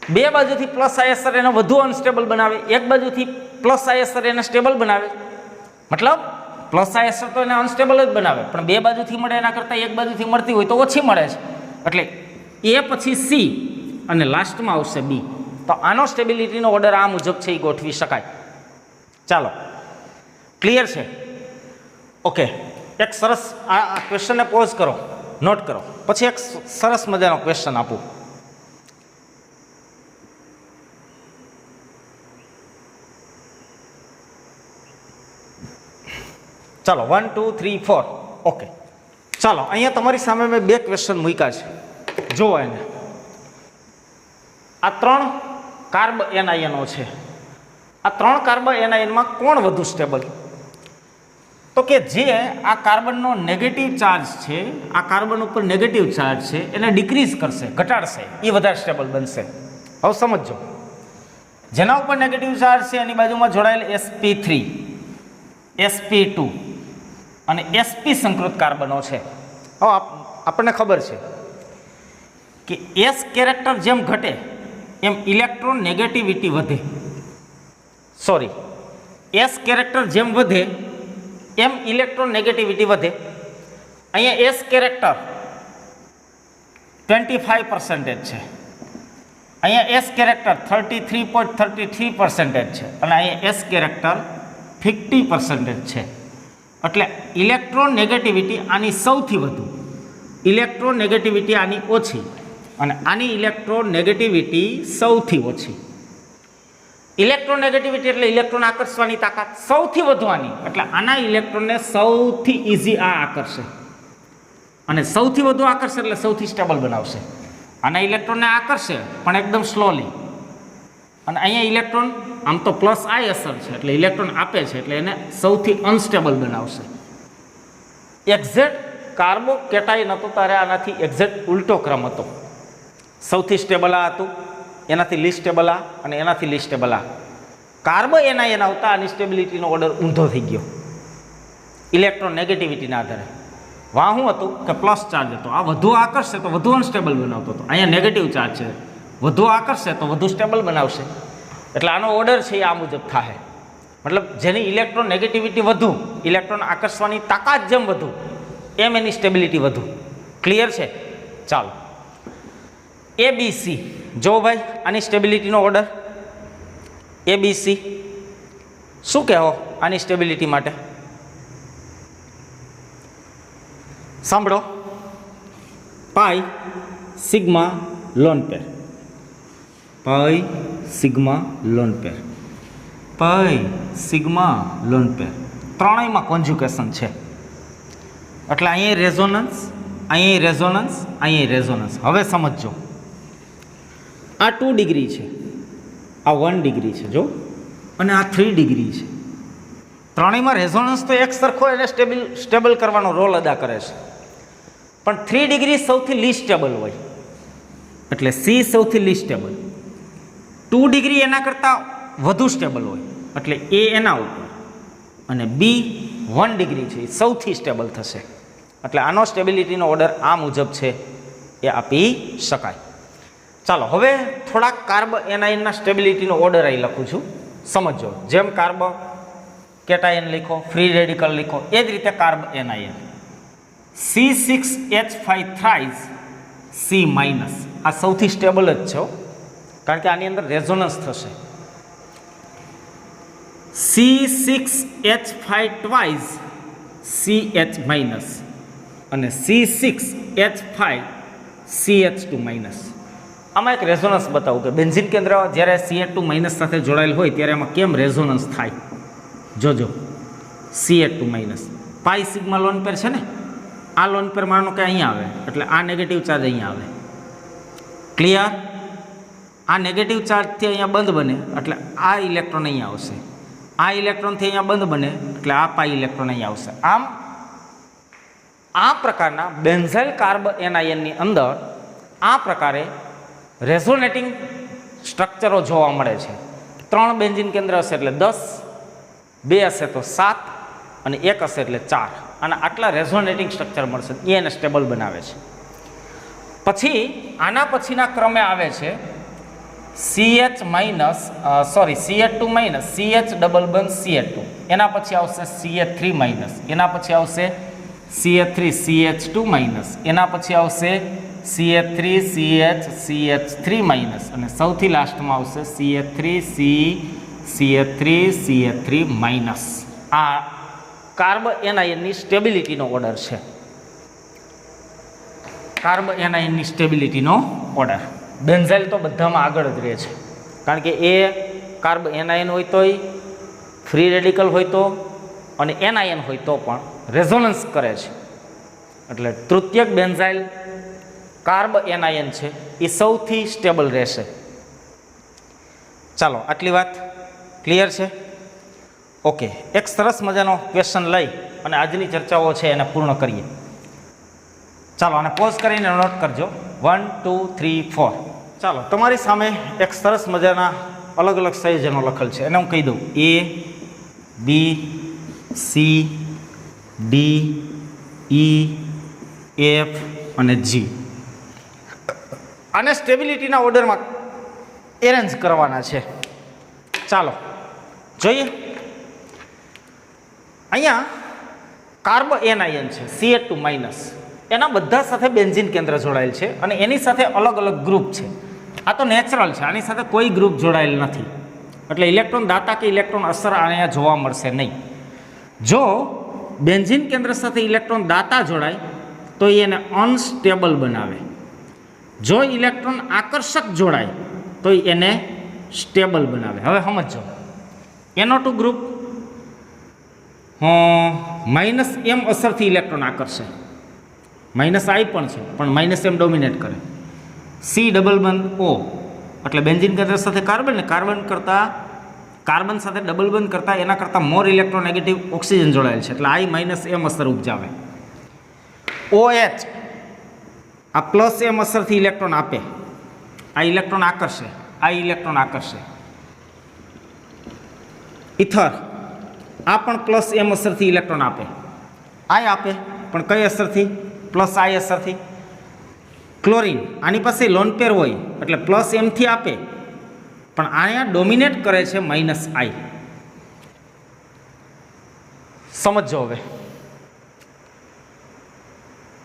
2 બાજુથી પ્લસ આઈ અસર એને વધુ અનસ્ટેબલ બનાવે, એક બાજુથી પ્લસ આઈ અસર એને સ્ટેબલ બનાવે. મતલબ પ્લસ આઈ અસર તો એને અનસ્ટેબલ જ બનાવે, પણ 2 બાજુથી મળે એના કરતાં એક બાજુથી મળતી હોય તો ઓછી મળે છે. એટલે એ પછી સી અને લાસ્ટમાં આવશે બી. તો આનો સ્ટેબિલિટીનો ઓર્ડર આ મુજબ છે, એ ગોઠવી શકાય. ચાલો, ક્લિયર છે? ઓકે, એક સરસ આ ક્વેશ્ચનને પોઝ કરો, નોટ કરો, પછી એક સરસ મજાનો ક્વેશ્ચન આપું. ચાલો 1 2 3 4. ઓકે, ચાલો અહીંયા તમારી સામે મેં 2 ક્વેશ્ચન મૂક્યા છે. જુઓ એને. આ 3 કાર્બ એનાયનો છે. આ 3 કાર્બ એનાયનમાં કોણ વધુ સ્ટેબલ? તો કે જે આ કાર્બનનો નેગેટિવ ચાર્જ છે, આ કાર્બન ઉપર નેગેટિવ ચાર્જ છે, એને ડિક્રીઝ કરશે, ઘટાડશે, એ વધારે સ્ટેબલ બનશે. હવે સમજો, જેના ઉપર નેગેટિવ ચાર્જ છે એની બાજુમાં જોડાયેલ sp3, sp2 અને sp સંકૃત કાર્બનો છે. હવે આપણને ખબર છે કે s કેરેક્ટર જેમ ઘટે એમ ઇલેક્ટ્રોન નેગેટિવિટી વધે. સોરી, s કેરેક્ટર જેમ વધે એમ ઇલેક્ટ્રોન નેગેટિવિટી વધે. અહીંયા s કેરેક્ટર 25% છે, અહીંયા s કેરેક્ટર 33.33% છે, અને અહીંયા s કેરેક્ટર 50% છે. એટલે ઇલેક્ટ્રોન નેગેટિવિટી આની સૌથી વધુ, ઇલેક્ટ્રોન નેગેટિવિટી આની ઓછી, અને આની ઇલેક્ટ્રોન નેગેટિવિટી સૌથી ઓછી. ઇલેક્ટ્રોન નેગેટિવિટી એટલે ઇલેક્ટ્રોન આકર્ષવાની તાકાત સૌથી વધુ આની, એટલે આના ઇલેક્ટ્રોનને સૌથી ઇઝી આ આકર્ષે, અને સૌથી વધુ આકર્ષે એટલે સૌથી સ્ટેબલ બનાવશે. આના ઇલેક્ટ્રોનને આકર્ષે પણ એકદમ સ્લોલી, અને અહીંયા ઇલેક્ટ્રોન આમ તો પ્લસ આઈ અસર છે એટલે ઇલેક્ટ્રોન આપે છે, એટલે એને સૌથી અનસ્ટેબલ બનાવશે. એક્ઝેક્ટ કાર્બો કેટાયન હતો ત્યારે આનાથી એક્ઝેક્ટ ઉલટો ક્રમ હતો. સૌથી સ્ટેબલ આ હતું, એનાથી લીસ્ટ સ્ટેબલ આ, અને એનાથી લીસ્ટ સ્ટેબલ આ. કાર્બ એનાયન આવતા આની સ્ટેબિલિટીનો ઓર્ડર ઊંધો થઈ ગયો ઇલેક્ટ્રોન નેગેટિવિટીના આધારે. વાં શું હતું કે પ્લસ ચાર્જ હતો, આ વધુ આકર્ષે તો વધુ અનસ્ટેબલ બનાવતો હતો. અહીંયા નેગેટિવ ચાર્જ છે, વધુ આકર્ષે તો વધુ સ્ટેબલ બનાવશે. એટલે આનો ઓર્ડર છે એ આ મુજબ થાય. મતલબ જેની ઇલેક્ટ્રોન નેગેટિવિટી વધુ, ઇલેક્ટ્રોન આકર્ષવાની તાકાત જેમ વધુ, એમ એની સ્ટેબિલિટી વધુ. ક્લિયર છે? ચાલો, ABC જો ભાઈ આની સ્ટેબિલિટીનો ઓર્ડર ABC. શું કહેવો આની સ્ટેબિલિટી માટે? સાંભળો, પાઈ સિગ્મા લોન પેર, પાઈ સિગ્મા લોન પેર, પાઈ સિગ્મા લોન પેર, ત્રણેયમાં કોન્જ્યુકેશન છે. એટલે અહીંયા રેઝોનન્સ, અહીંયા રેઝોનન્સ, અહીંયા રેઝોનન્સ. હવે સમજો, આ 2 ડિગ્રી છે, આ 1 ડિગ્રી છે જો, અને આ 3 ડિગ્રી છે. ત્રણેયમાં રેઝોનન્સ તો એક સરખો એને સ્ટેબલ કરવાનો રોલ અદા કરે છે, પણ 3 ડિગ્રી સૌથી લીસ્ટ સ્ટેબલ હોય, એટલે C સૌથી લીસ્ટ સ્ટેબલ. 2 ડિગ્રી એના કરતાં વધુ સ્ટેબલ હોય, એટલે A એના ઉપર, અને B 1 ડિગ્રી છે એ સૌથી સ્ટેબલ થશે. એટલે આનો સ્ટેબિલિટીનો ઓર્ડર આ મુજબ છે, એ આપી શકાય. ચાલો, હવે થોડાક કાર્બ એનાયનના સ્ટેબિલિટીનો ઓર્ડર અહીં લખું છું, સમજો. જેમ કાર્બ કેટાયન લીખો, ફ્રી રેડિકલ લીખો, એ જ રીતે carb anion. C6H5 thrice C minus, આ સૌથી સ્ટેબલ જ છે, કારણ કે આની અંદર રેઝોનન્સ થશે. C6H5 ટ્વાઇસ CH માઇનસ, અને C6H5 CH2 માઇનસ. આમાં એક રેઝોનન્સ બતાવું કે બેન્ઝીન કેન્દ્ર જ્યારે CH2 માઇનસ સાથે જોડાયેલ હોય ત્યારે એમાં કેમ રેઝોનન્સ થાય. જોજો, CH2 માઇનસ, પાઈ સિગ્મા લોન પેર છે ને, આ લોન પેર માનો કે અહીંયા આવે, એટલે આ નેગેટિવ ચાર્જ અહીંયા આવે. ક્લિયર? આ નેગેટિવ ચાર્જથી અહીંયા બંધ બને, એટલે આ ઇલેક્ટ્રોન અહીંયા આવશે. આ ઇલેક્ટ્રોનથી અહીંયા બંધ બને, એટલે આ પાઈ ઇલેક્ટ્રોન અહીંયા આવશે. આમ આ પ્રકારના બેન્ઝાઇલ કાર્બ એનાયનની અંદર આ પ્રકારે રેઝોનેટિંગ સ્ટ્રક્ચરો જોવા મળે છે. 3 બેન્ઝીન કેન્દ્ર હશે એટલે 10, 2 હશે તો 7, અને 1 હશે એટલે 4. અને આટલા રેઝોનેટિંગ સ્ટ્રક્ચર મળશે, એ એને સ્ટેબલ બનાવે છે. પછી આના પછીના ક્રમે આવે છે CH minus, sorry CH2 minus, CH double બંધ CH2, એના પછી આવશે CH3 માઇનસ, એના પછી આવશે CH3 CH2 માઇનસ, એના પછી આવશે CH3CH CH3 અને સૌથી લાસ્ટમાં આવશે CH3CH3 આ કાર્બ એનાયનની સ્ટેબિલિટીનો ઓર્ડર છે. કાર્બ એનાયનની સ્ટેબિલિટીનો ઓર્ડર. બેન્ઝાઇલ તો બધામાં આગળ જ રહે છે, કારણ કે એ કાર્બ એનાયન હોય તોય, ફ્રી રેડિકલ હોય તો, અને એનાયન હોય તો પણ રેઝોનન્સ કરે છે. એટલે તૃતીયક બેન્ઝાઇલ કાર્બ એનાયન છે એ સૌથી સ્ટેબલ રહેશે. ચાલો, આટલી વાત ક્લિયર છે? ઓકે, એક સરસ મજાનો ક્વેશ્ચન લઈ અને આજની ચર્ચાઓ છે એને પૂર્ણ કરીએ. ચાલો, આને પોઝ કરીને નોટ કરજો. 1 2 3 4. ચાલો, તમારી સામે એક સરસ મજાના અલગ અલગ સંયોજનો લખેલ છે, એને હું કહી દઉં: A, B, C, D, E, F અને G. આને સ્ટેબિલિટીના ઓર્ડરમાં એરેન્જ કરવાના છે. ચાલો જોઈએ. અહીંયા કાર્બ એનાયન છે CH2-, એના બધા સાથે બેન્ઝીન કેન્દ્ર જોડાયેલ છે અને એની સાથે અલગ અલગ ગ્રુપ છે. આ તો નેચરલ છે, આની સાથે કોઈ ગ્રુપ જોડાયેલ નથી, એટલે ઇલેક્ટ્રોન દાતા કે ઇલેક્ટ્રોન અસર અહીંયા જોવા મળશે નહીં. જો બેન્ઝીન કેન્દ્ર સાથે ઇલેક્ટ્રોન દાતા જોડાય તો એને અનસ્ટેબલ બનાવે. જો ઇલેક્ટ્રોન આકર્ષક જોડાય તો એને સ્ટેબલ બનાવે. હવે સમજો, NO2 ગ્રુપ -m અસરથી ઇલેક્ટ્રોન આકર્ષે. -I પણ છે, પણ -m ડોમિનેટ કરે. C ડબલ બંધ O, એટલે બેન્ઝીન કેન્દ્ર સાથે કાર્બન ને કાર્બન સાથે ડબલ બંધ કરતા એના કરતાં મોર ઇલેક્ટ્રોનેગેટિવ ઓક્સિજન જોડાયેલ છે, એટલે I -m અસર ઉપજાવે. OH આ +m અસરથી ઇલેક્ટ્રોન આપે, આ ઇલેક્ટ્રોન આકર્ષે. ઇથર આ પણ +m અસરથી ઇલેક્ટ્રોન આપે, I આપે, પણ કઈ અસરથી? +I અસરથી. ક્લોરીન આની પાસે લોન પેર હોય એટલે +m થી આપે, પણ અહીંયા ડોમિનેટ કરે છે -I. સમજો હવે,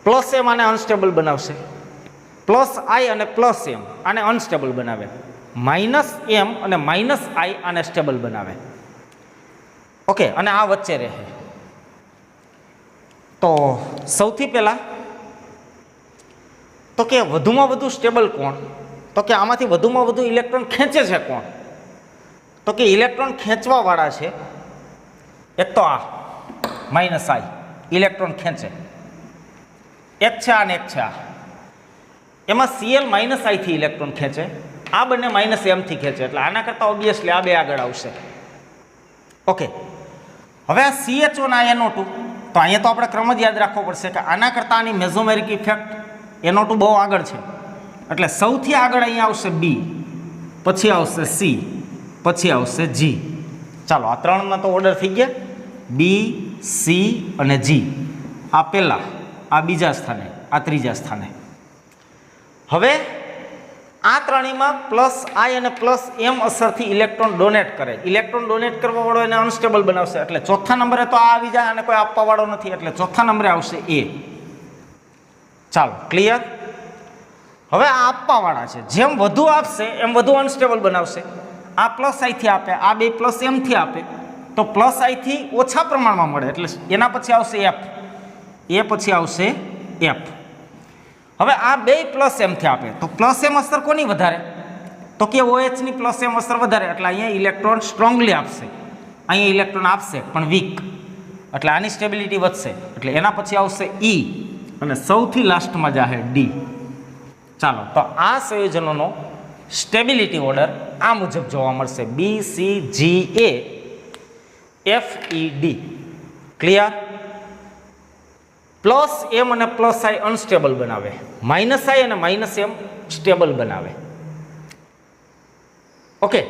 +m આને અનસ્ટેબલ બનાવશે, +I અને +m આને અનસ્ટેબલ બનાવે, -m અને -I આને સ્ટેબલ બનાવે. ઓકે, અને આ વચ્ચે રહે. તો સૌથી પહેલા તો કે વધુમાં વધુ સ્ટેબલ કોણ? તો કે આમાંથી વધુમાં વધુ ઇલેક્ટ્રોન ખેંચે છે કોણ? તો કે ઇલેક્ટ્રોન ખેંચવાવાળા છે એક તો આ -I, ઇલેક્ટ્રોન ખેંચે. એક છે આ ને એક છે આ. એમાં Cl -I થી ઇલેક્ટ્રોન ખેંચે, આ બંને -m થી ખેંચે, એટલે આના કરતાં ઓબ્વિયસલી આ બે આગળ આવશે. ઓકે, હવે આ CHO ના NO2, તો અહીંયા તો આપણે ક્રમ જ યાદ રાખવો પડશે કે આના કરતાં આની મેઝોમેરિક ઇફેક્ટ NO2 બહુ આગળ છે, એટલે સૌથી આગળ અહીંયા આવશે B, પછી આવશે C, પછી આવશે G. ચાલો, આ ત્રણના તો ઓર્ડર થઈ ગયા, B, C અને G. આ પહેલા, આ બીજા સ્થાને, આ ત્રીજા સ્થાને. હવે આ ત્રણેયમાં +I અને +m અસરથી ઇલેક્ટ્રોન ડોનેટ કરે. ઇલેક્ટ્રોન ડોનેટ કરવાવાળો એને અનસ્ટેબલ બનાવશે, એટલે ચોથા નંબરે તો આ આવી જાય અને કોઈ આપવાવાળો નથી, એટલે ચોથા નંબરે આવશે A. ચાલો, ક્લિયર? હવે આ આપવાવાળા છે, જેમ વધુ આપશે એમ વધુ અનસ્ટેબલ બનાવશે. આ +I થી આપે, આ બે +m થી આપે, તો +I થી ઓછા પ્રમાણમાં મળે, એટલે એના પછી આવશે F, એ પછી આવશે F. હવે આ બે +m થી આપે, તો +m અસર કોની વધારે? તો કે OH ની +m અસર વધારે, એટલે અહીંયા ઇલેક્ટ્રોન સ્ટ્રોંગલી આપશે, અહીંયા ઇલેક્ટ્રોન આપશે પણ વીક, એટલે આની સ્ટેબિલિટી વધશે, એટલે એના પછી આવશે E અને સૌથી લાસ્ટમાં જાહે D. ચાલો, તો આ સંયોજનોનો સ્ટેબિલિટી ઓર્ડર આ મુજબ જોવા મળશે: B, C, G, A, F, E, D. Clear? +m અને +I અનસ્ટેબલ બનાવે, -I અને -m સ્ટેબલ બનાવે. ઓકે,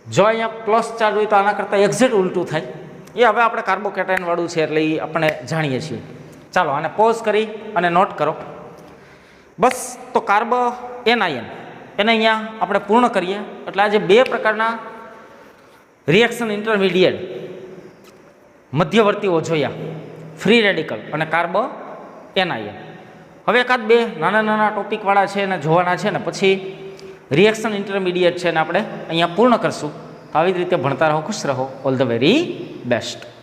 જો અહીંયા પ્લસ ચાર્જ હોય તો આના કરતાં એક્ઝેક્ટ ઉલટું થાય. એ હવે આપણે કાર્બોકેટાયન વાળું છે એટલે એ આપણે જાણીએ છીએ. ચાલો, આને પોઝ કરી અને નોટ કરો. બસ, તો કાર્બ એનાયન એને અહીંયા આપણે પૂર્ણ કરીએ. એટલે આજે બે પ્રકારના રિએક્શન ઇન્ટરમીડિયેટ મધ્યવર્તીઓ જોયા: ફ્રી રેડિકલ અને કાર્બ એનાયન. હવે એકાદ બે નાના નાના ટોપિકવાળા છે એને જોવાના છે ને પછી રિએક્શન ઇન્ટરમીડિયેટ છે ને આપણે અહીંયા પૂર્ણ કરશું. આવી જ રીતે ભણતા રહો, ખુશ રહો. All the very best.